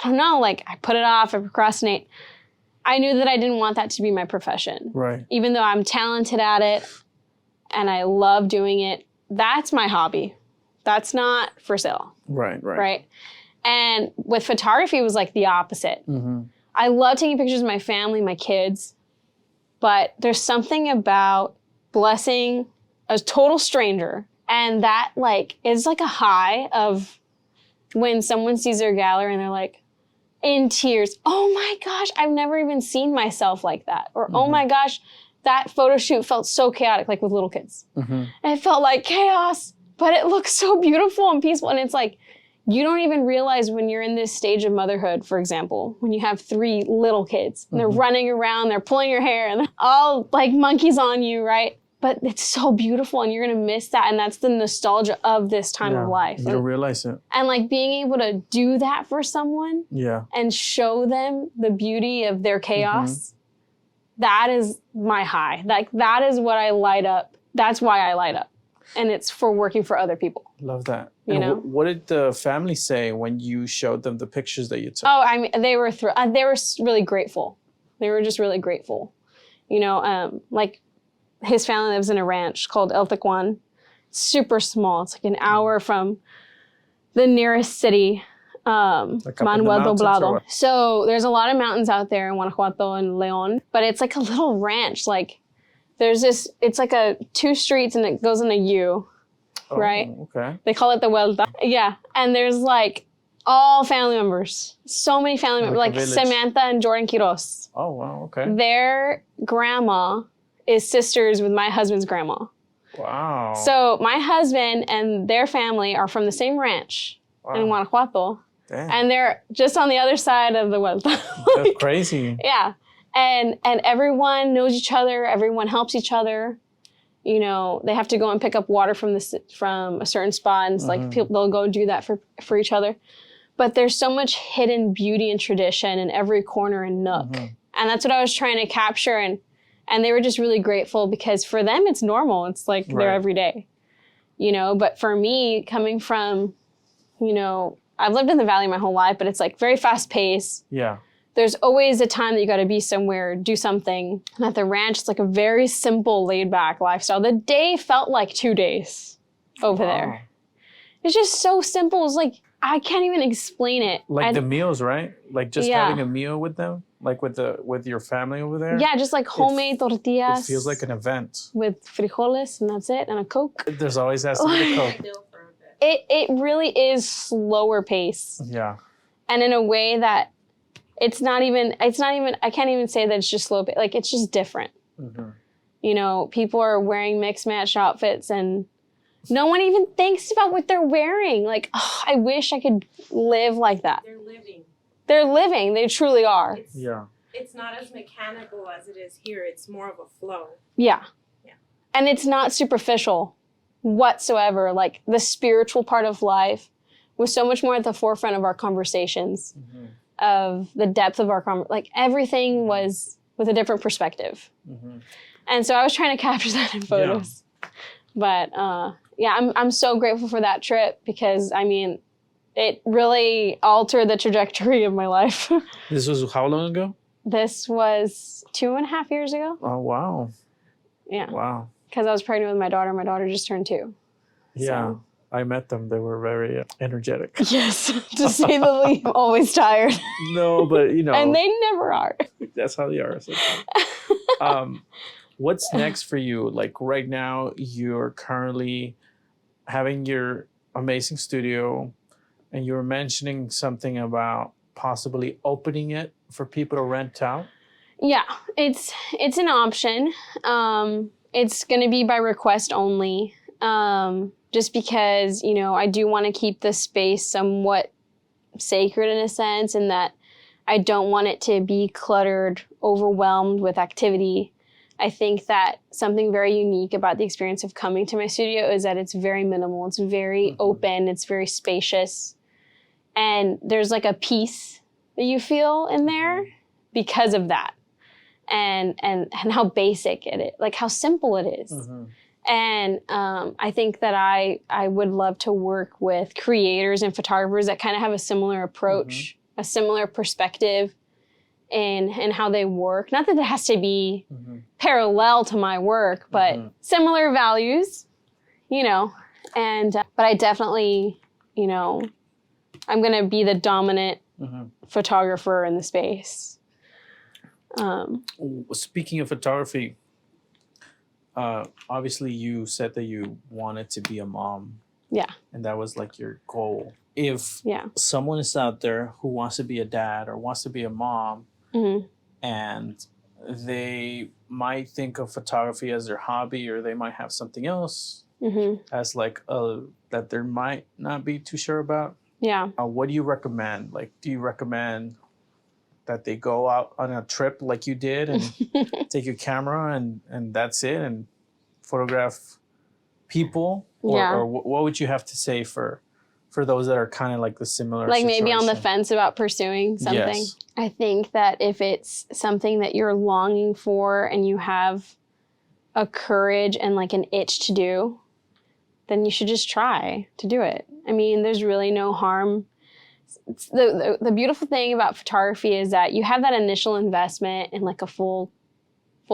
don't know, like I put it off, I procrastinate. I knew that I didn't want that to be my profession. Right. Even though I'm talented at it and I love doing it, that's my hobby. That's not for sale. Right. And with photography, it was like the opposite. I love taking pictures of my family, my kids, but there's something about blessing a total stranger. And that like is like a high of when someone sees their gallery and they're like in tears, oh my gosh, I've never even seen myself like that. Or, oh my gosh, that photo shoot felt so chaotic, like with little kids. And it felt like chaos, but it looks so beautiful and peaceful. And it's like, you don't even realize when you're in this stage of motherhood, for example, when you have 3 little kids and they're running around, they're pulling your hair and they're all like monkeys on you, right? But it's so beautiful and you're going to miss that. And that's the nostalgia of this time of life. You'll realize it. And like being able to do that for someone and show them the beauty of their chaos, that is my high. Like that is what I light up. That's why I light up. And it's for working for other people. Love that. You know? What did the family say when you showed them the pictures that you took? Oh, I mean, they were really grateful. They were just really grateful. Like his family lives in a ranch called El Tecuan. Super small. It's like an hour from the nearest city, like Manuel Doblado. So there's a lot of mountains out there in Guanajuato and Leon, but it's like a little ranch. Like it's like 2 streets and it goes in a U, right? Okay. They call it the Vuelta. Yeah. And there's like all family members. So many family members, like Samantha and Jordan Quiroz. Oh, wow. Okay. Their grandma is sisters with my husband's grandma. Wow. So my husband and their family are from the same ranch in Guanajuato. Damn. And they're just on the other side of the Vuelta. That's crazy. Yeah. And everyone knows each other. Everyone helps each other. They have to go and pick up water from a certain spot. And it's like people, they'll go do that for each other. But there's so much hidden beauty and tradition in every corner and nook. And that's what I was trying to capture. And they were just really grateful because for them, it's normal. It's like their everyday, But for me, coming from, I've lived in the Valley my whole life, but it's like very fast paced. Yeah. there's always a time that you got to be somewhere, do something. And at the ranch, it's like a very simple, laid back lifestyle. The day felt like 2 days over there. It's just so simple. It's like, I can't even explain it. Like the meals, right? Like just Yeah. having a meal with them, like with your family over there. Yeah, just like homemade tortillas. It feels like an event. With frijoles, and that's it, and a Coke. There's always has to be a Coke. Still for a bit. It really is slower pace. Yeah. And in a way that it's not even, I can't even say that it's just slow, like it's just different. Mm-hmm. You know, people are wearing mixed match outfits and no one even thinks about what they're wearing. Like, oh, I wish I could live like that. They're living. They're living, they truly are. It's not as mechanical as it is here. It's more of a flow. Yeah. Yeah. And it's not superficial whatsoever. Like the spiritual part of life was so much more at the forefront of our conversations, Mm-hmm. of the depth of our like everything was with a different perspective. Mm-hmm. And so I was trying to capture that in photos. Yeah. But yeah, I'm so grateful for that trip because I mean, it really altered the trajectory of my life. This was how long ago? This was 2.5 years ago. Oh, wow. Yeah. Wow. Because I was pregnant with my daughter. My daughter just turned 2. Yeah. So. I met them. They were very energetic. Yes, to say the least. I'm always tired. No, but you know. And they never are. That's how they are. So. What's next for you? Like right now, you're currently having your amazing studio, and you were mentioning something about possibly opening it for people to rent out. Yeah, it's an option. It's going to be by request only. Just because, you know, I do want to keep the space somewhat sacred in a sense, and that I don't want it to be cluttered, overwhelmed with activity. I think that something very unique about the experience of coming to my studio is that it's very minimal. It's very open. It's very spacious. And there's like a peace that you feel in there because of that. And how basic it is, like how simple it is. Mm-hmm. And I think that I would love to work with creators and photographers that kind of have a similar approach, a similar perspective in how they work. Not that it has to be parallel to my work, but similar values, you know. And but I definitely, you know, I'm going to be the dominant photographer in the space. Speaking of photography, obviously you said that you wanted to be a mom. Yeah. And that was like your goal. If Yeah. someone is out there who wants to be a dad or wants to be a mom, and they might think of photography as their hobby, or they might have something else as like that they might not be too sure about. Yeah. What do you recommend? Like, do you recommend that they go out on a trip like you did and take your camera and that's it, and photograph people? Or what would you have to say for those that are kind of like the similar like situation? maybe on the fence about pursuing something? Yes. I think that if it's something that you're longing for and you have a courage and like an itch to do, then you should just try to do it. I mean, there's really no harm. The beautiful thing about photography is that you have that initial investment in like a full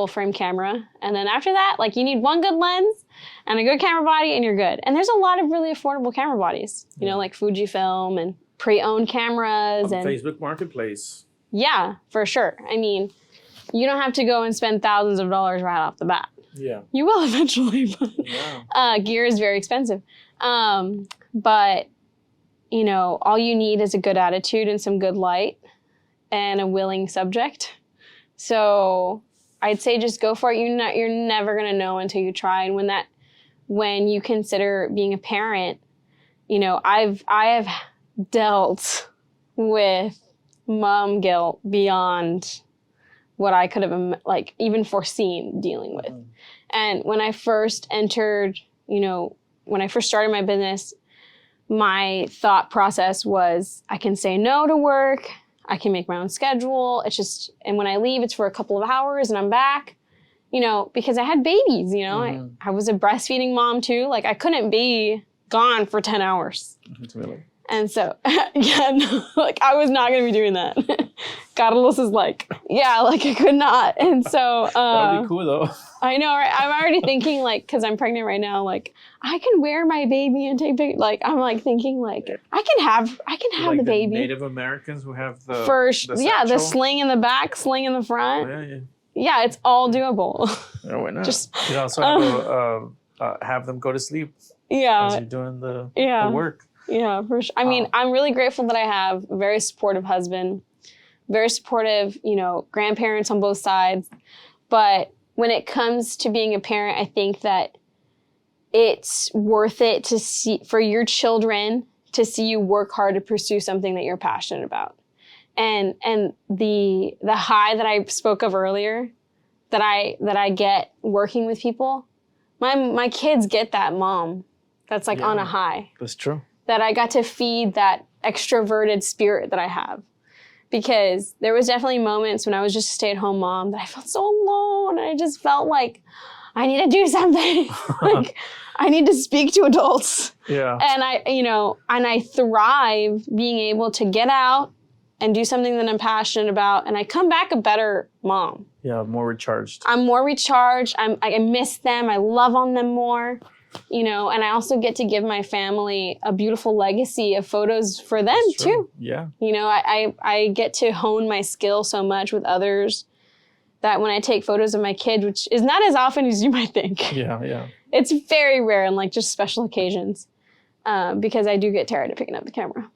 frame camera. And then after that, like you need one good lens and a good camera body and you're good. And there's a lot of really affordable camera bodies, you know, like Fujifilm and pre-owned cameras. On and Facebook Marketplace. Yeah, for sure. I mean, you don't have to go and spend thousands of dollars right off the bat. Yeah. You will eventually, but Yeah. gear is very expensive. But, you know, all you need is a good attitude and some good light and a willing subject. So I'd say just go for it. You're never going to know until you try. And when you consider being a parent, you know, I have dealt with mom guilt beyond what I could have like even foreseen dealing with. And when I first entered, you know, when I first started my business, my thought process was I can say no to work. I can make my own schedule. It's just, and when I leave, it's for a couple of hours and I'm back, you know, because I had babies, you know, I was a breastfeeding mom too. Like I couldn't be gone for 10 hours. Really? And so, like I was not going to be doing that. Carlos is like, yeah, like I could not. And so That would be cool though. I know, right? I'm already thinking like, because I'm pregnant right now, like I can wear my baby and take pictures. Like I'm like thinking like I can have Like the baby. Native Americans who have the The satchel. sling in the back, sling in the front. Yeah. Yeah, it's all doable. Yeah, why not? Just- you can also have them go to sleep as Yeah, you're doing the work. yeah, for sure. I mean, I'm really grateful that I have a very supportive husband, very supportive, grandparents on both sides. But when it comes to being a parent, I think that it's worth it to see for your children to see you work hard to pursue something that you're passionate about. And the high that I spoke of earlier that I get working with people, my kids get that mom that's like on a high. That's true. That I got to feed that extroverted spirit that I have. Because there was definitely moments when I was just a stay-at-home mom that I felt so alone. And I just felt like I need to do something. Like I need to speak to adults. Yeah. And I thrive being able to get out and do something that I'm passionate about. And I come back a better mom. Yeah, more recharged. I'm more recharged. I miss them. I love on them more. And I also get to give my family a beautiful legacy of photos for them too. Yeah. I get to hone my skill so much with others that when I take photos of my kid, which is not as often as you might think. Yeah. It's very rare and like just special occasions because I do get tired of picking up the camera.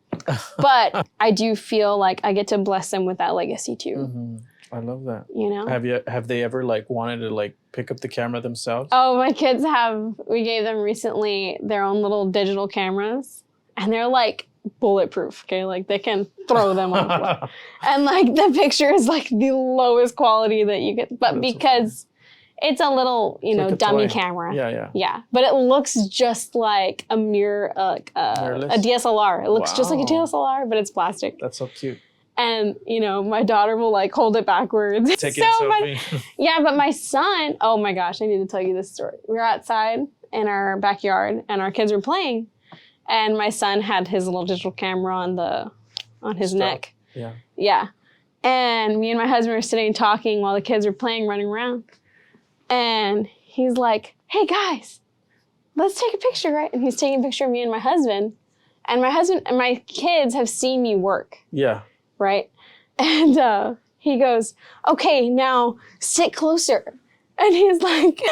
But I do feel like I get to bless them with that legacy too. Mm-hmm. I love that. Have they ever like wanted to like pick up the camera themselves? Oh, my kids have. We gave them recently their own little digital cameras, and they're like bulletproof. Okay, like they can throw them on the floor, and like the picture is like the lowest quality that you get. But because it's a little, like a dummy toy. camera. Yeah. But it looks just like a mirror, a DSLR. It looks just like a DSLR, but it's plastic. That's so cute. And, my daughter will like hold it backwards. It's Take so it, funny. Sophie. Yeah, but my son, oh my gosh, I need to tell you this story. We were outside in our backyard and our kids were playing. And my son had his little digital camera on his neck. Yeah. Yeah. And me and my husband were sitting talking while the kids were playing, running around. And he's like, hey guys, let's take a picture, right? And he's taking a picture of me and my husband. And my kids have seen me work. Yeah. Right? And he goes, okay, now sit closer. And he's like,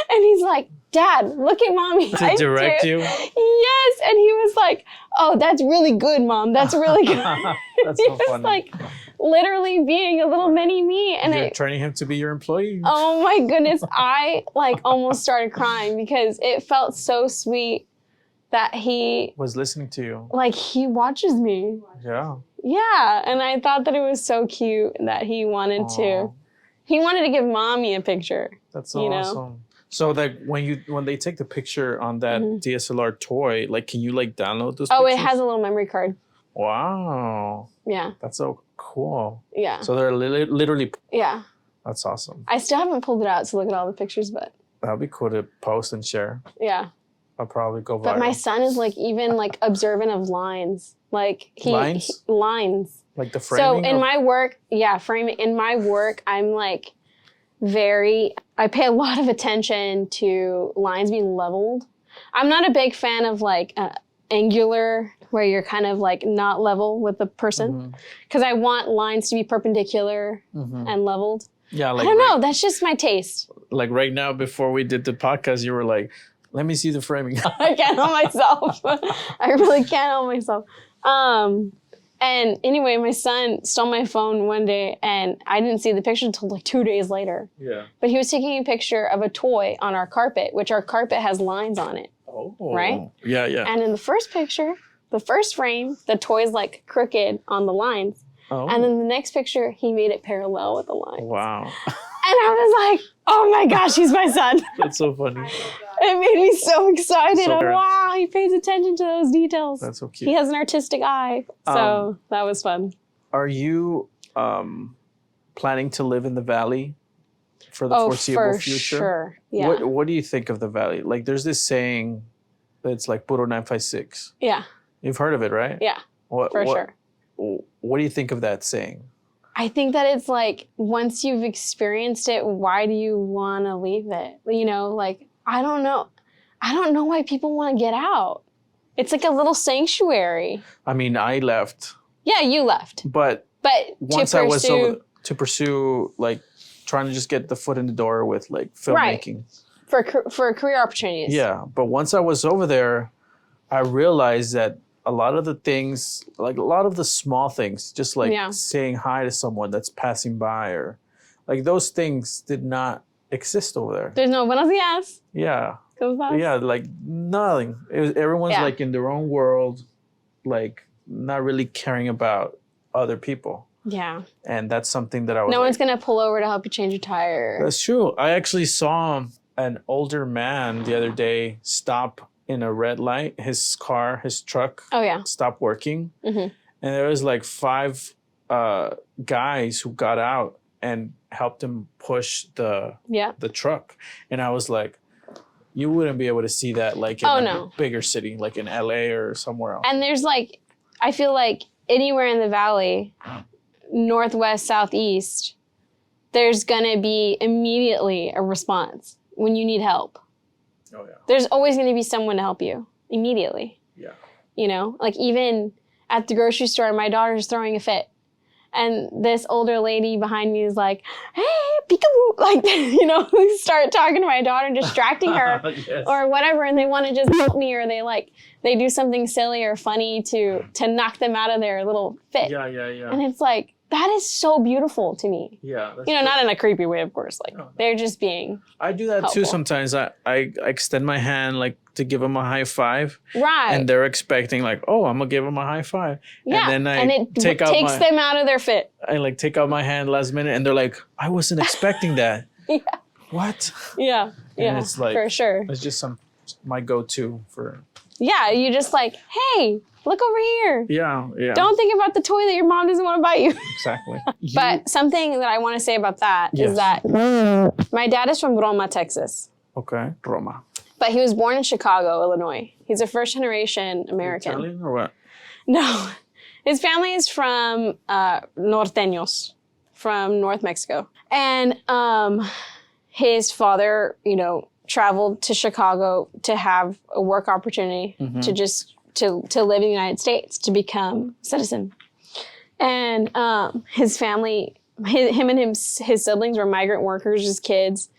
Dad, look at Mommy. To direct you? Yes. And he was like, oh, that's really good, Mom. That's really good. That's He so was funny. like literally being a little mini me. And You're training him to be your employee. oh my goodness, I like almost started crying because it felt so sweet that he Was listening to you. like he watches me. Yeah. Yeah, and I thought that it was so cute that he wanted Aw. to give Mommy a picture. That's so You know? awesome. So like when they take the picture on that DSLR toy, like can you like download those Oh, pictures? it has a little memory card. Wow. Yeah, That's so cool. yeah, So they're literally yeah. that's awesome. I still haven't pulled it out to look at all the pictures, but That'd be cool to post and share. yeah. I'll probably go viral. But my son is like even like observant of lines. Like Lines? lines. like the So framing. in of- my work, framing. In my work, I'm like I pay a lot of attention to lines being leveled. I'm not a big fan of like angular, where you're kind of like not level with the person, because I want lines to be perpendicular and leveled. Yeah, I like don't know. That's just my taste. like right now before we did the podcast, you were like, "Let me see the framing." I can't help myself. I really can't help myself. And anyway, my son stole my phone one day, and I didn't see the picture until like 2 days later. Yeah. But he was taking a picture of a toy on our carpet, which our carpet has lines on it. Oh. Right? Yeah, yeah. And in the first picture, the first frame, the toy's like crooked on the lines. Oh. And then the next picture, he made it parallel with the line. Wow. And I was like, oh my gosh, he's my son. That's so funny. It made me so excited. So good. Wow, he pays attention to those details. That's so cute. He has an artistic eye. So that was fun. Are you planning to live in the valley for the foreseeable for future? sure. Yeah. What do you think of the valley? Like there's this saying that's like Puro 956. Yeah. You've heard of it, right? Yeah. What, For what, sure. What do you think of that saying? I think that it's like, once you've experienced it, why do you want to leave it? You know, like, I don't know. I don't know why people want to get out. It's like a little sanctuary. I mean, I left, Yeah, you left. but But once to I was pursue, to pursue like trying to just get the foot in the door with like filmmaking. for career opportunities. Yeah, but once I was over there, I realized that a lot of the things, like a lot of the small things, just like Yeah. saying hi to someone that's passing by, or like those things did not exist over there. There's no buenos dias. Yeah, ¿Cómo estás? yeah, like nothing. Everyone's Yeah. like in their own world, like not really caring about other people, Yeah. and that's something that I was. No like, one's going to pull over to help you change your tire. That's true. I actually saw an older man the other day stop in a red light. His car, his truck, Oh, yeah. stopped working, Mhm. and there was like 5 guys who got out and helped him push Yeah. the truck. And I was like, you wouldn't be able to see that like in Oh, a no. bigger city, like in LA or somewhere else. And there's like, I feel like anywhere in the valley, northwest, southeast, there's going to be immediately a response when you need help. Oh yeah, There's always going to be someone to help you immediately. yeah, You know, like even at the grocery store, my daughter's throwing a fit. And this older lady behind me is like, hey, peekaboo. Like, you know, start talking to my daughter, distracting her Yes. or whatever. And they want to just help me, or they do something silly or funny to knock them out of their little fit. Yeah, yeah, yeah, And it's like, that is so beautiful to me. yeah. that's You know, true. not in a creepy way, of course. Like, No. they're just being I do that helpful. too sometimes. I extend my hand like to give them a high five, right. and they're expecting like, oh, I'm gonna give them a high five, Yeah. and then I it take out takes my them out of their fit. I like take out my hand last minute, and they're like, I wasn't expecting that. Yeah. What? Yeah. Yeah. it's like- for sure. It's just my go-to for. Yeah. You just like, hey, look over here. Yeah, yeah. Don't think about the toy that your mom doesn't want to buy you. Exactly. But something that I want to say about that is Yes. that my dad is from Roma, Texas, Okay, Roma. but he was born in Chicago, Illinois. He's a first generation American. Italian or what? No, his family is from Norteños, from North Mexico. And his father, you know, traveled to Chicago to have a work opportunity to just to live in the United States, to become a citizen. And his family, him and his siblings were migrant workers as kids.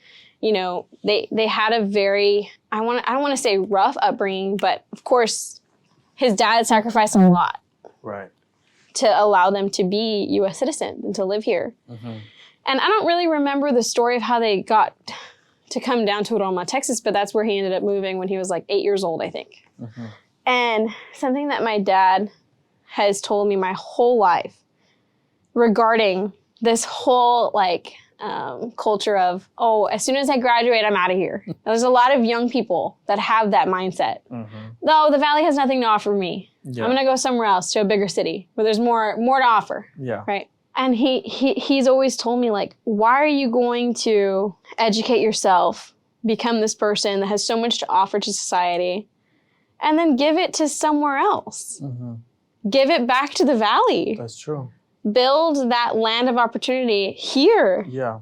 You know, they had a very, I don't want to say rough upbringing, but of course, his dad sacrificed a lot Right. to allow them to be U.S. citizens and to live here. Mm-hmm. And I don't really remember the story of how they got to come down to Roma, Texas, but that's where he ended up moving when he was like 8 years old, I think. Mm-hmm. And something that my dad has told me my whole life regarding this whole like culture of, oh, as soon as I graduate, I'm out of here. There's a lot of young people that have that mindset. Mm-hmm. No, the Valley has nothing to offer me. Yeah. I'm gonna go somewhere else to a bigger city where there's more to offer, Yeah. right? And he's always told me, like, why are you going to educate yourself, become this person that has so much to offer to society, and then give it to somewhere else? Mm-hmm. Give it back to the Valley. That's true. Build that land of opportunity here Yeah,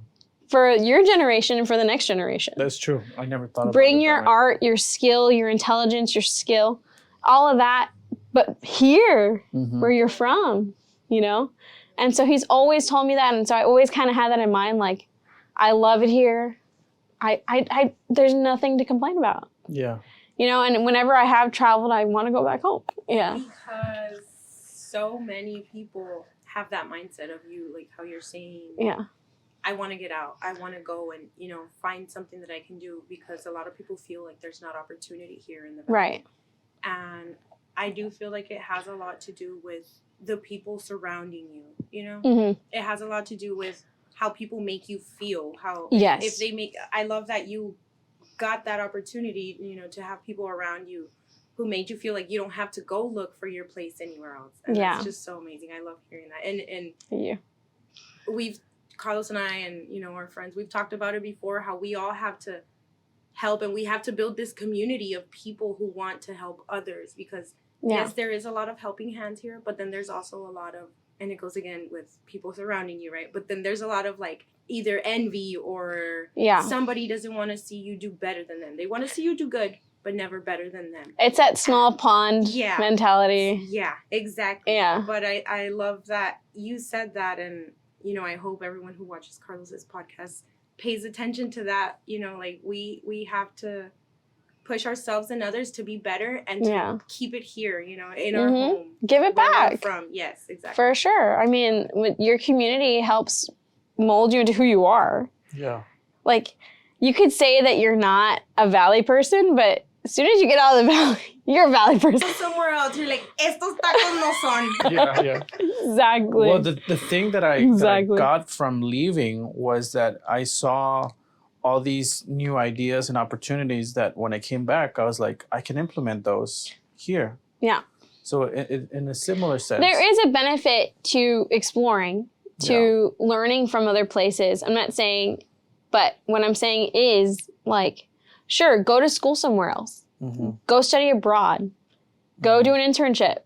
for your generation and for the next generation. that's true. I never thought about Bring it your that way. art, your skill, your intelligence, your skill, all of that, but here, Mhm. where you're from, you know? And so he's always told me that, and so I always kind of had that in mind, like, I love it here. I there's nothing to complain about, Yeah. you know? And whenever I have traveled, I want to go back home. Yeah. Because so many people have that mindset of you, like how you're saying, Yeah. I want to get out. I want to go and, you know, find something that I can do, because a lot of people feel like there's not opportunity here in the Valley. Right. And I do feel like it has a lot to do with the people surrounding you, you know? Mm-hmm. It has a lot to do with how people make you feel, how Yes. if they make, I love that you got that opportunity, you know, to have people around you who made you feel like you don't have to go look for your place anywhere else. And Yeah. that's just so amazing. I love hearing that. And Yeah. we've, Carlos and I and, you know, our friends, we've talked about it before, how we all have to help, and we have to build this community of people who want to help others, because Yeah. yes, there is a lot of helping hands here, but then there's also a lot of and it goes again with people surrounding you, right? But then there's a lot of like either envy or somebody doesn't want to see you do better than them. They want to see you do good, but never better than them. It's that small pond mentality. Yeah, exactly. Yeah. But I love that you said that, and, you know, I hope everyone who watches Carlos's podcast pays attention to that. You know, like we have to push ourselves and others to be better and to keep it here, you know, in our home. Give it back. From. Yes, exactly. For sure. I mean, your community helps mold you into who you are. Yeah. Like, you could say that you're not a Valley person, but as soon as you get out of the Valley, you're a Valley person. Somewhere else, you're like, estos tacos no son. Yeah. Exactly. Well, the thing that I got from leaving was that I saw all these new ideas and opportunities that when I came back, I was like, I can implement those here. Yeah. So in a similar sense. There is a benefit to exploring, to learning from other places. I'm not saying, but what I'm saying is, like, sure, go to school somewhere else. Mm-hmm. Go study abroad. Go do an internship.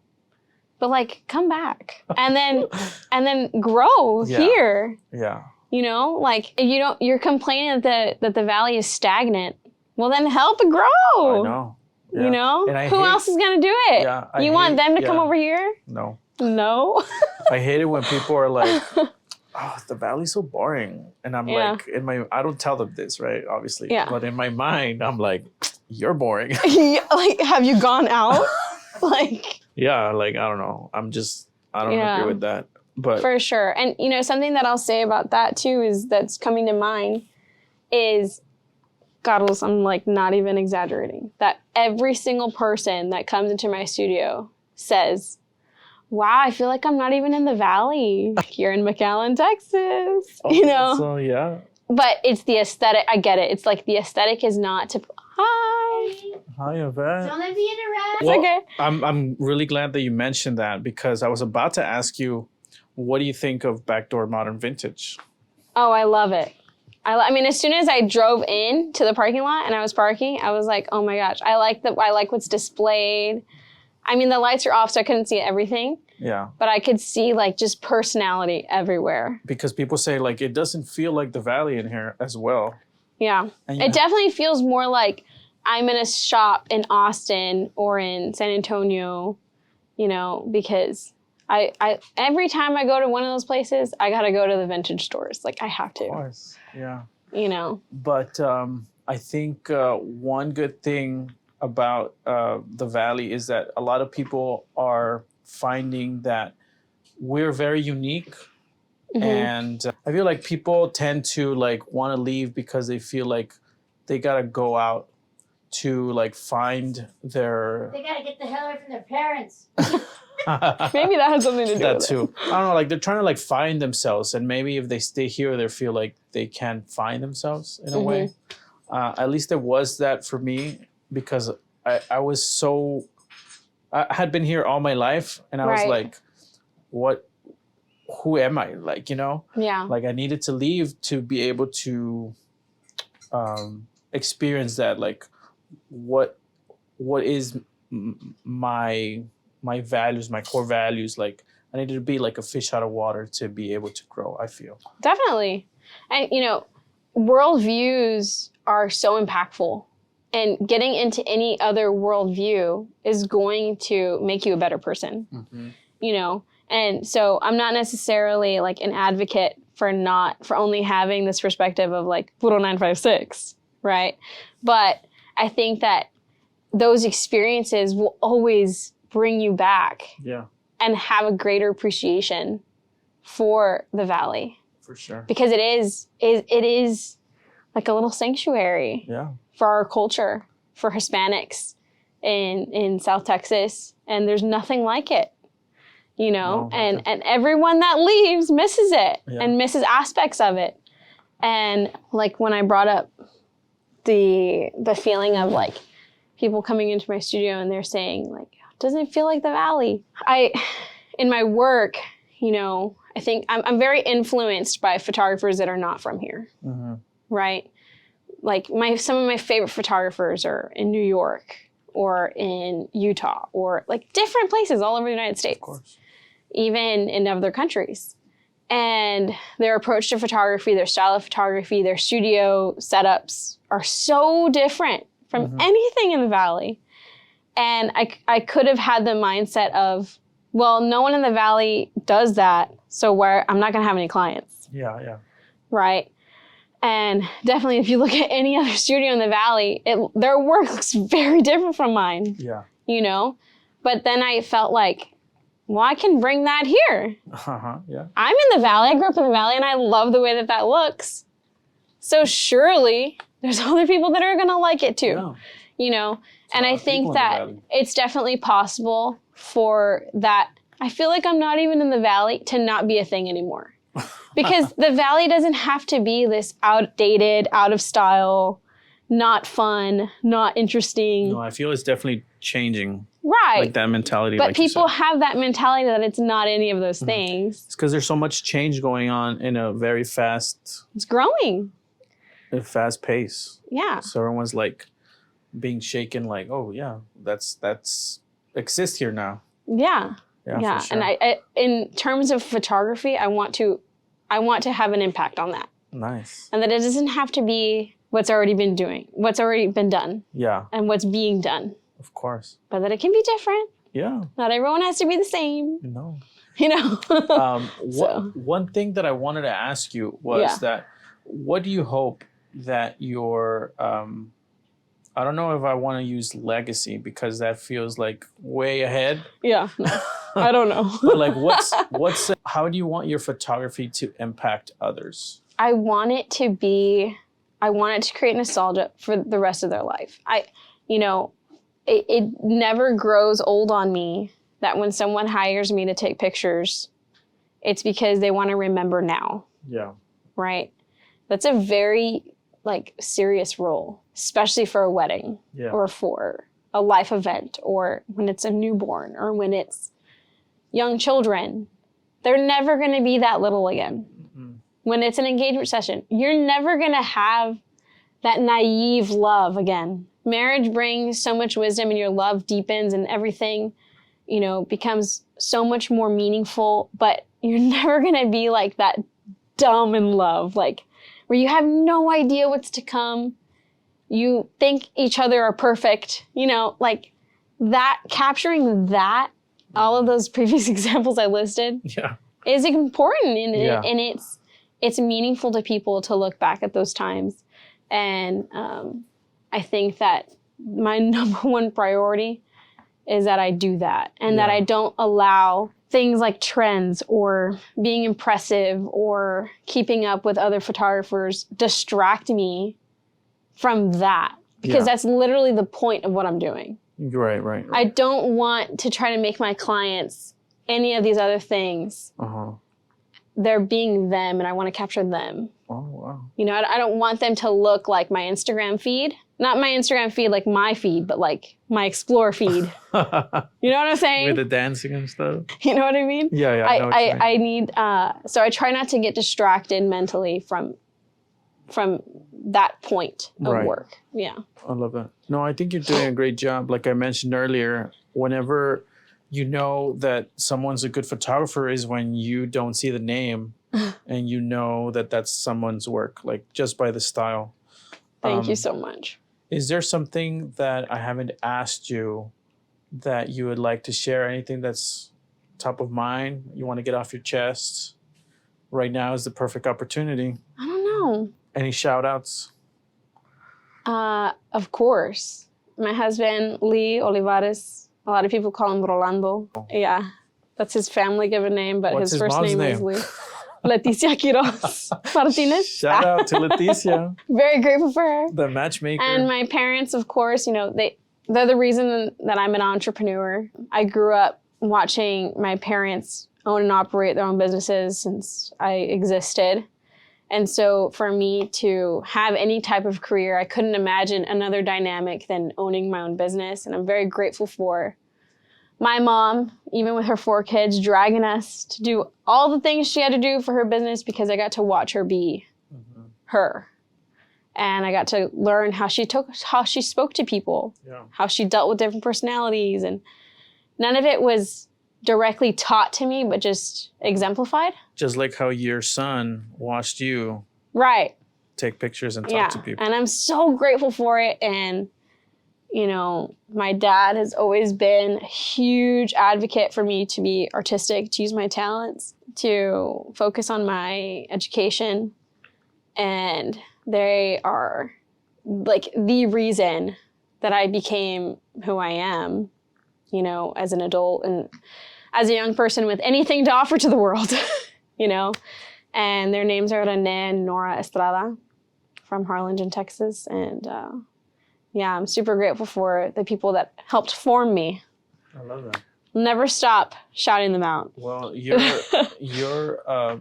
But, like, come back. And then grow here. Yeah. You know, like, if you're complaining that the Valley is stagnant. Well, then help it grow. I know. Yeah. You know? Who else is going to do it? Yeah, you want them to come over here? No. I hate it when people are like, oh, the Valley's so boring. And I'm like, I don't tell them this, right? Obviously. Yeah. But in my mind, I'm like, you're boring. Like, have you gone out? Like. Yeah, like, I don't know. I don't agree with that. But for sure. And, you know, something that I'll say about that, too, is that's coming to mind is, Carlos, I'm, like, not even exaggerating, that every single person that comes into my studio says, wow, I feel like I'm not even in the Valley. You're in McAllen, Texas, you know? So, yeah. But it's the aesthetic. I get it. It's like the aesthetic is not to... Hi, Yvette. Don't let me interrupt. Well, okay. I'm really glad that you mentioned that, because I was about to ask you, what do you think of Backdoor Modern Vintage? Oh, I love it. I mean, as soon as I drove in to the parking lot and I was parking, I was like, oh my gosh, I like what's displayed. I mean, the lights are off, so I couldn't see everything. Yeah. But I could see, like, just personality everywhere. Because people say, like, it doesn't feel like the Valley in here as well. Yeah. It definitely feels more like I'm in a shop in Austin or in San Antonio, you know, because I every time I go to one of those places, I got to go to the vintage stores. Like, I have to. Of course, yeah. You know. But I think one good thing about the Valley is that a lot of people are finding that we're very unique. Mm-hmm. And I feel like people tend to, like, want to leave because they feel like they got to go out to, like, find their... They got to get the hell away from their parents. Maybe that has something to do that with too. I don't know, like, they're trying to, like, find themselves, and maybe if they stay here, they feel like they can't find themselves in a way. At least there was that for me, because I was so... I had been here all my life, and I was like, who am I? Like, you know? Yeah. Like, I needed to leave to be able to experience that. Like, what is my values, my core values? Like, I needed to be like a fish out of water to be able to grow, I feel. Definitely. And, you know, worldviews are so impactful. And getting into any other worldview is going to make you a better person, you know? And so I'm not necessarily, like, an advocate for only having this perspective of, like, Puro 956, right? But I think that those experiences will always bring you back and have a greater appreciation for the Valley. For sure. Because it is like a little sanctuary for our culture, for Hispanics in South Texas. And there's nothing like it, you know? And everyone that leaves misses it and misses aspects of it. And, like, when I brought up the feeling of, like, people coming into my studio and they're saying, like, doesn't it feel like the Valley? In my work, you know, I think I'm very influenced by photographers that are not from here, right? Like, some of my favorite photographers are in New York or in Utah or, like, different places all over the United States. Of course. even in other countries. And their approach to photography, their style of photography, their studio setups are so different from anything in the Valley. And I could have had the mindset of, well, no one in the Valley does that, so I'm not going to have any clients. Yeah. Right? And definitely, if you look at any other studio in the Valley, their work looks very different from mine. Yeah. You know? But then I felt like, well, I can bring that here. Yeah. I'm in the Valley. I grew up in the Valley, and I love the way that looks. So surely there's other people that are going to like it too. Yeah. You know? And I think people in the that Valley. it's definitely possible for that. I feel like I'm not even in the Valley to not be a thing anymore. Because the Valley doesn't have to be this outdated, out of style, not fun, not interesting. No, I feel it's definitely changing. Right. Like that mentality. But like you people said. have that mentality that it's not any of those things. It's because there's so much change going on in a very fast It's growing. pace. Yeah. So everyone's like being shaken, like, oh yeah, that's exists here now. Yeah. Yeah. For sure. And I, in terms of photography, I want to have an impact on that. Nice. And that it doesn't have to be what's already been done, Yeah, and what's being done, of course. but that it can be different. Yeah. Not everyone has to be the same, No. you know? So. One thing that I wanted to ask you was that what do you hope that your I don't know if I want to use legacy because that feels like way ahead. Yeah. No, I don't know. But like how do you want your photography to impact others? I want it to create nostalgia for the rest of their life. It never grows old on me that when someone hires me to take pictures, it's because they want to remember now, Yeah. right? That's a very serious role, especially for a wedding or for a life event or when it's a newborn or when it's young children. They're never going to be that little again. When it's an engagement session, you're never going to have that naive love again. Marriage brings so much wisdom and your love deepens and everything, becomes so much more meaningful, but you're never going to be like that dumb in love, where you have no idea what's to come. You think each other are perfect, that, capturing that, all of those previous examples I listed is important. And it's meaningful to people to look back at those times. And I think that my number one priority is that I do that and that I don't allow things like trends or being impressive or keeping up with other photographers distract me from that, because that's literally the point of what I'm doing. Right. I don't want to try to make my clients any of these other things. They're being them, and I want to capture them. Oh, wow. I don't want them to look like my Instagram feed. Not my Instagram feed like my feed, but like my Explore feed. You know what I'm saying? With the dancing and stuff. You know what I mean? Yeah. I know what you mean. I need, so I try not to get distracted mentally from that point of work. Yeah. I love that. No, I think you're doing a great job. Like I mentioned earlier, whenever you know that someone's a good photographer is when you don't see the name and you know that that's someone's work, like just by the style. Thank you so much. Is there something that I haven't asked you that you would like to share? Anything that's top of mind? You want to get off your chest? Right now is the perfect opportunity. I don't know. Any shout outs? Of course. My husband, Lee Olivares. A lot of people call him Rolando. Yeah. That's his family given name, but What's his his first mom's name is name? Leticia Quiroz Martinez. Shout out to Leticia, Very grateful for her. the matchmaker. And my parents, of course, they're the reason that I'm an entrepreneur. I grew up watching my parents own and operate their own businesses since I existed. And so for me to have any type of career, I couldn't imagine another dynamic than owning my own business. And I'm very grateful for my mom, even with her 4 kids, dragging us to do all the things she had to do for her business, because I got to watch her be her. And I got to learn how she spoke to people, how she dealt with different personalities. And none of it was directly taught to me, but just exemplified. Just like how your son watched you Right. take pictures and talk Yeah. to people. And I'm so grateful for it. And, you know, my dad has always been a huge advocate for me to be artistic, to use my talents, to focus on my education. And they are like the reason that I became who I am, you know, as an adult and as a young person with anything to offer to the world, you know. And their names are Renee and Nora Estrada from Harlingen, Texas. And yeah, I'm super grateful for the people that helped form me. I love that. Never stop shouting them out. Well, you're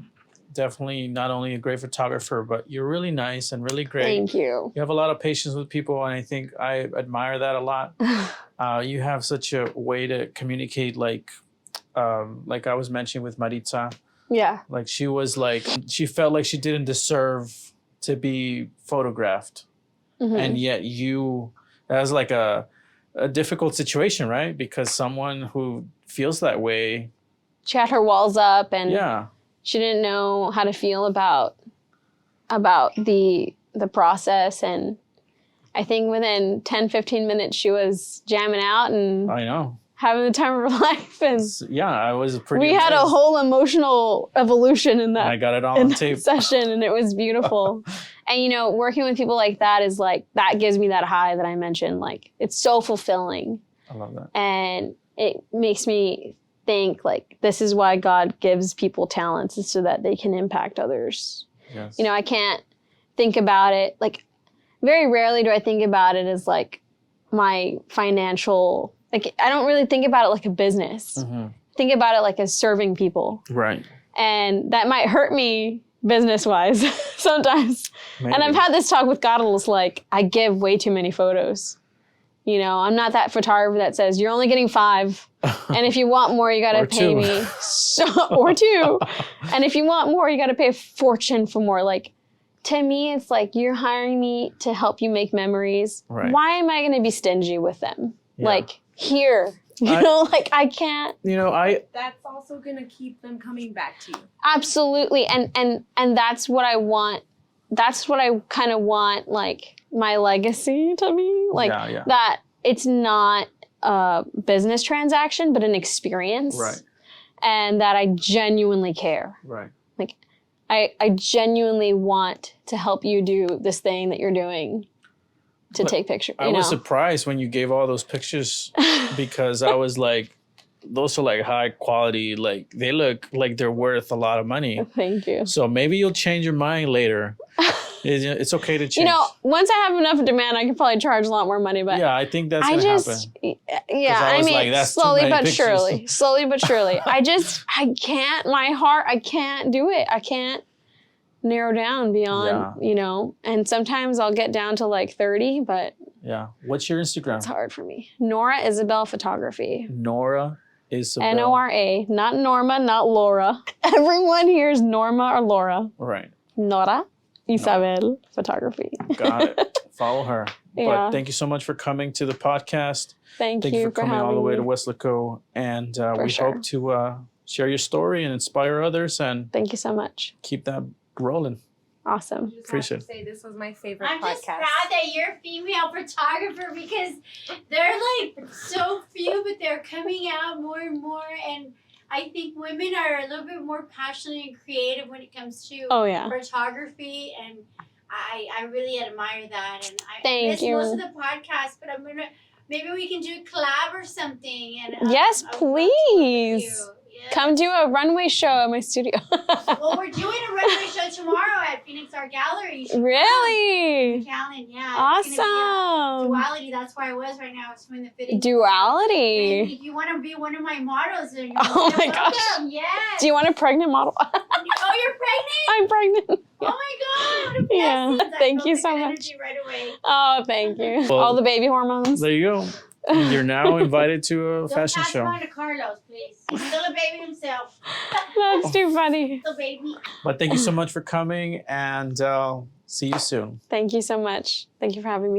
definitely not only a great photographer, but you're really nice and really great. Thank you. You have a lot of patience with people, and I think I admire that a lot. You have such a way to communicate, like I was mentioning with Maritza. Yeah. Like she felt like she didn't deserve to be photographed. Mhm. And yet that was like a difficult situation, right? Because someone who feels that way. She had her walls up and Yeah. she didn't know how to feel about the process. And I think within 10, 15 minutes, she was jamming out and I know. having the time of her life. And Yeah, I was pretty we had a amazed. whole emotional evolution in that. I got it all in on that tape. session, and it was beautiful. And you know, working with people like that is like, that gives me that high that I mentioned. Like, it's so fulfilling, I love that. and it makes me think like, this is why God gives people talents, is so that they can impact others. Yes. You know, I can't think about it, like, very rarely do I think about it as like my financial, like, I don't really think about it like a business. Mhm. Think about it like as serving people. Right. And that might hurt me business-wise sometimes. Maybe. And I've had this talk with God, it's like, I give way too many photos. You know, I'm not that photographer that says, you're only getting 5. And if you want more, you got to Or pay 2. me. Or 2. And if you want more, you got to pay a fortune for more. Like, to me, it's like, you're hiring me to help you make memories. Right. Why am I going to be stingy with them? Yeah. Like, here. You know, like, I can't. You know, That's also gonna keep them coming back to you. Absolutely. And that's what I want. That's what I kind of want, like, my legacy to be. Like, Yeah. that it's not a business transaction, but an experience. Right. And that I genuinely care. Right. Like, I genuinely want to help you do this thing that you're doing to But take pictures. I was surprised when you gave all those pictures because I was like, those are like high quality, like they look like they're worth a lot of money. Thank you. So maybe you'll change your mind later. It's okay to change. You know, once I have enough demand, I can probably charge a lot more money. But yeah, I think that's I gonna just, happen. yeah, I I was mean, like, that's too slowly many but pictures. surely, slowly but surely. I can't, my heart, I can't do it. I can't narrow down beyond, you know, and sometimes I'll get down to like 30, but Yeah. What's your Instagram? it's hard for me. Nora Isabel Photography. Nora Isabel. Nora, not Norma, not Laura. Everyone here is Norma or Laura. Right. Nora Isabel Photography. Got it. Follow her. Yeah. But thank you so much for coming to the podcast. Thank Thank you you for coming having all the way me. to Weslaco. And we sure. hope to share your story and inspire others and Thank you so much. keep that rolling. Awesome. Just Appreciate have to say this was my favorite I'm podcast. just proud that you're a female photographer because they're like so few, but they're coming out more and more. And I think women are a little bit more passionate and creative when it comes to Oh, yeah. photography. And I really admire that. And I Thank miss you. most of the podcasts, but maybe we can do a collab or something. And Yes, I would love to work with please. you. Yeah. Come do a runway show at my studio. Well, we're doing a runway show tomorrow at Phoenix Art Gallery. You should Really? come. Callan, yeah. It's gonna be Awesome. Duality, that's where I was right now. I was doing the fitting. And Duality. if you want to be one of my models, then you're Oh my welcome. gosh. Yes. Do you want a pregnant model? Oh, you're pregnant? I'm pregnant. Oh my God. What a Yeah. blessing. I Thank felt you the so good much. energy right away. Oh, thank you. Well, All the baby hormones. There you go. You're now invited to a Don't fashion pass show. it on to Carlos, please. He's still a baby himself. That's too funny. Still baby. But thank you so much for coming and see you soon. Thank you so much. Thank you for having me.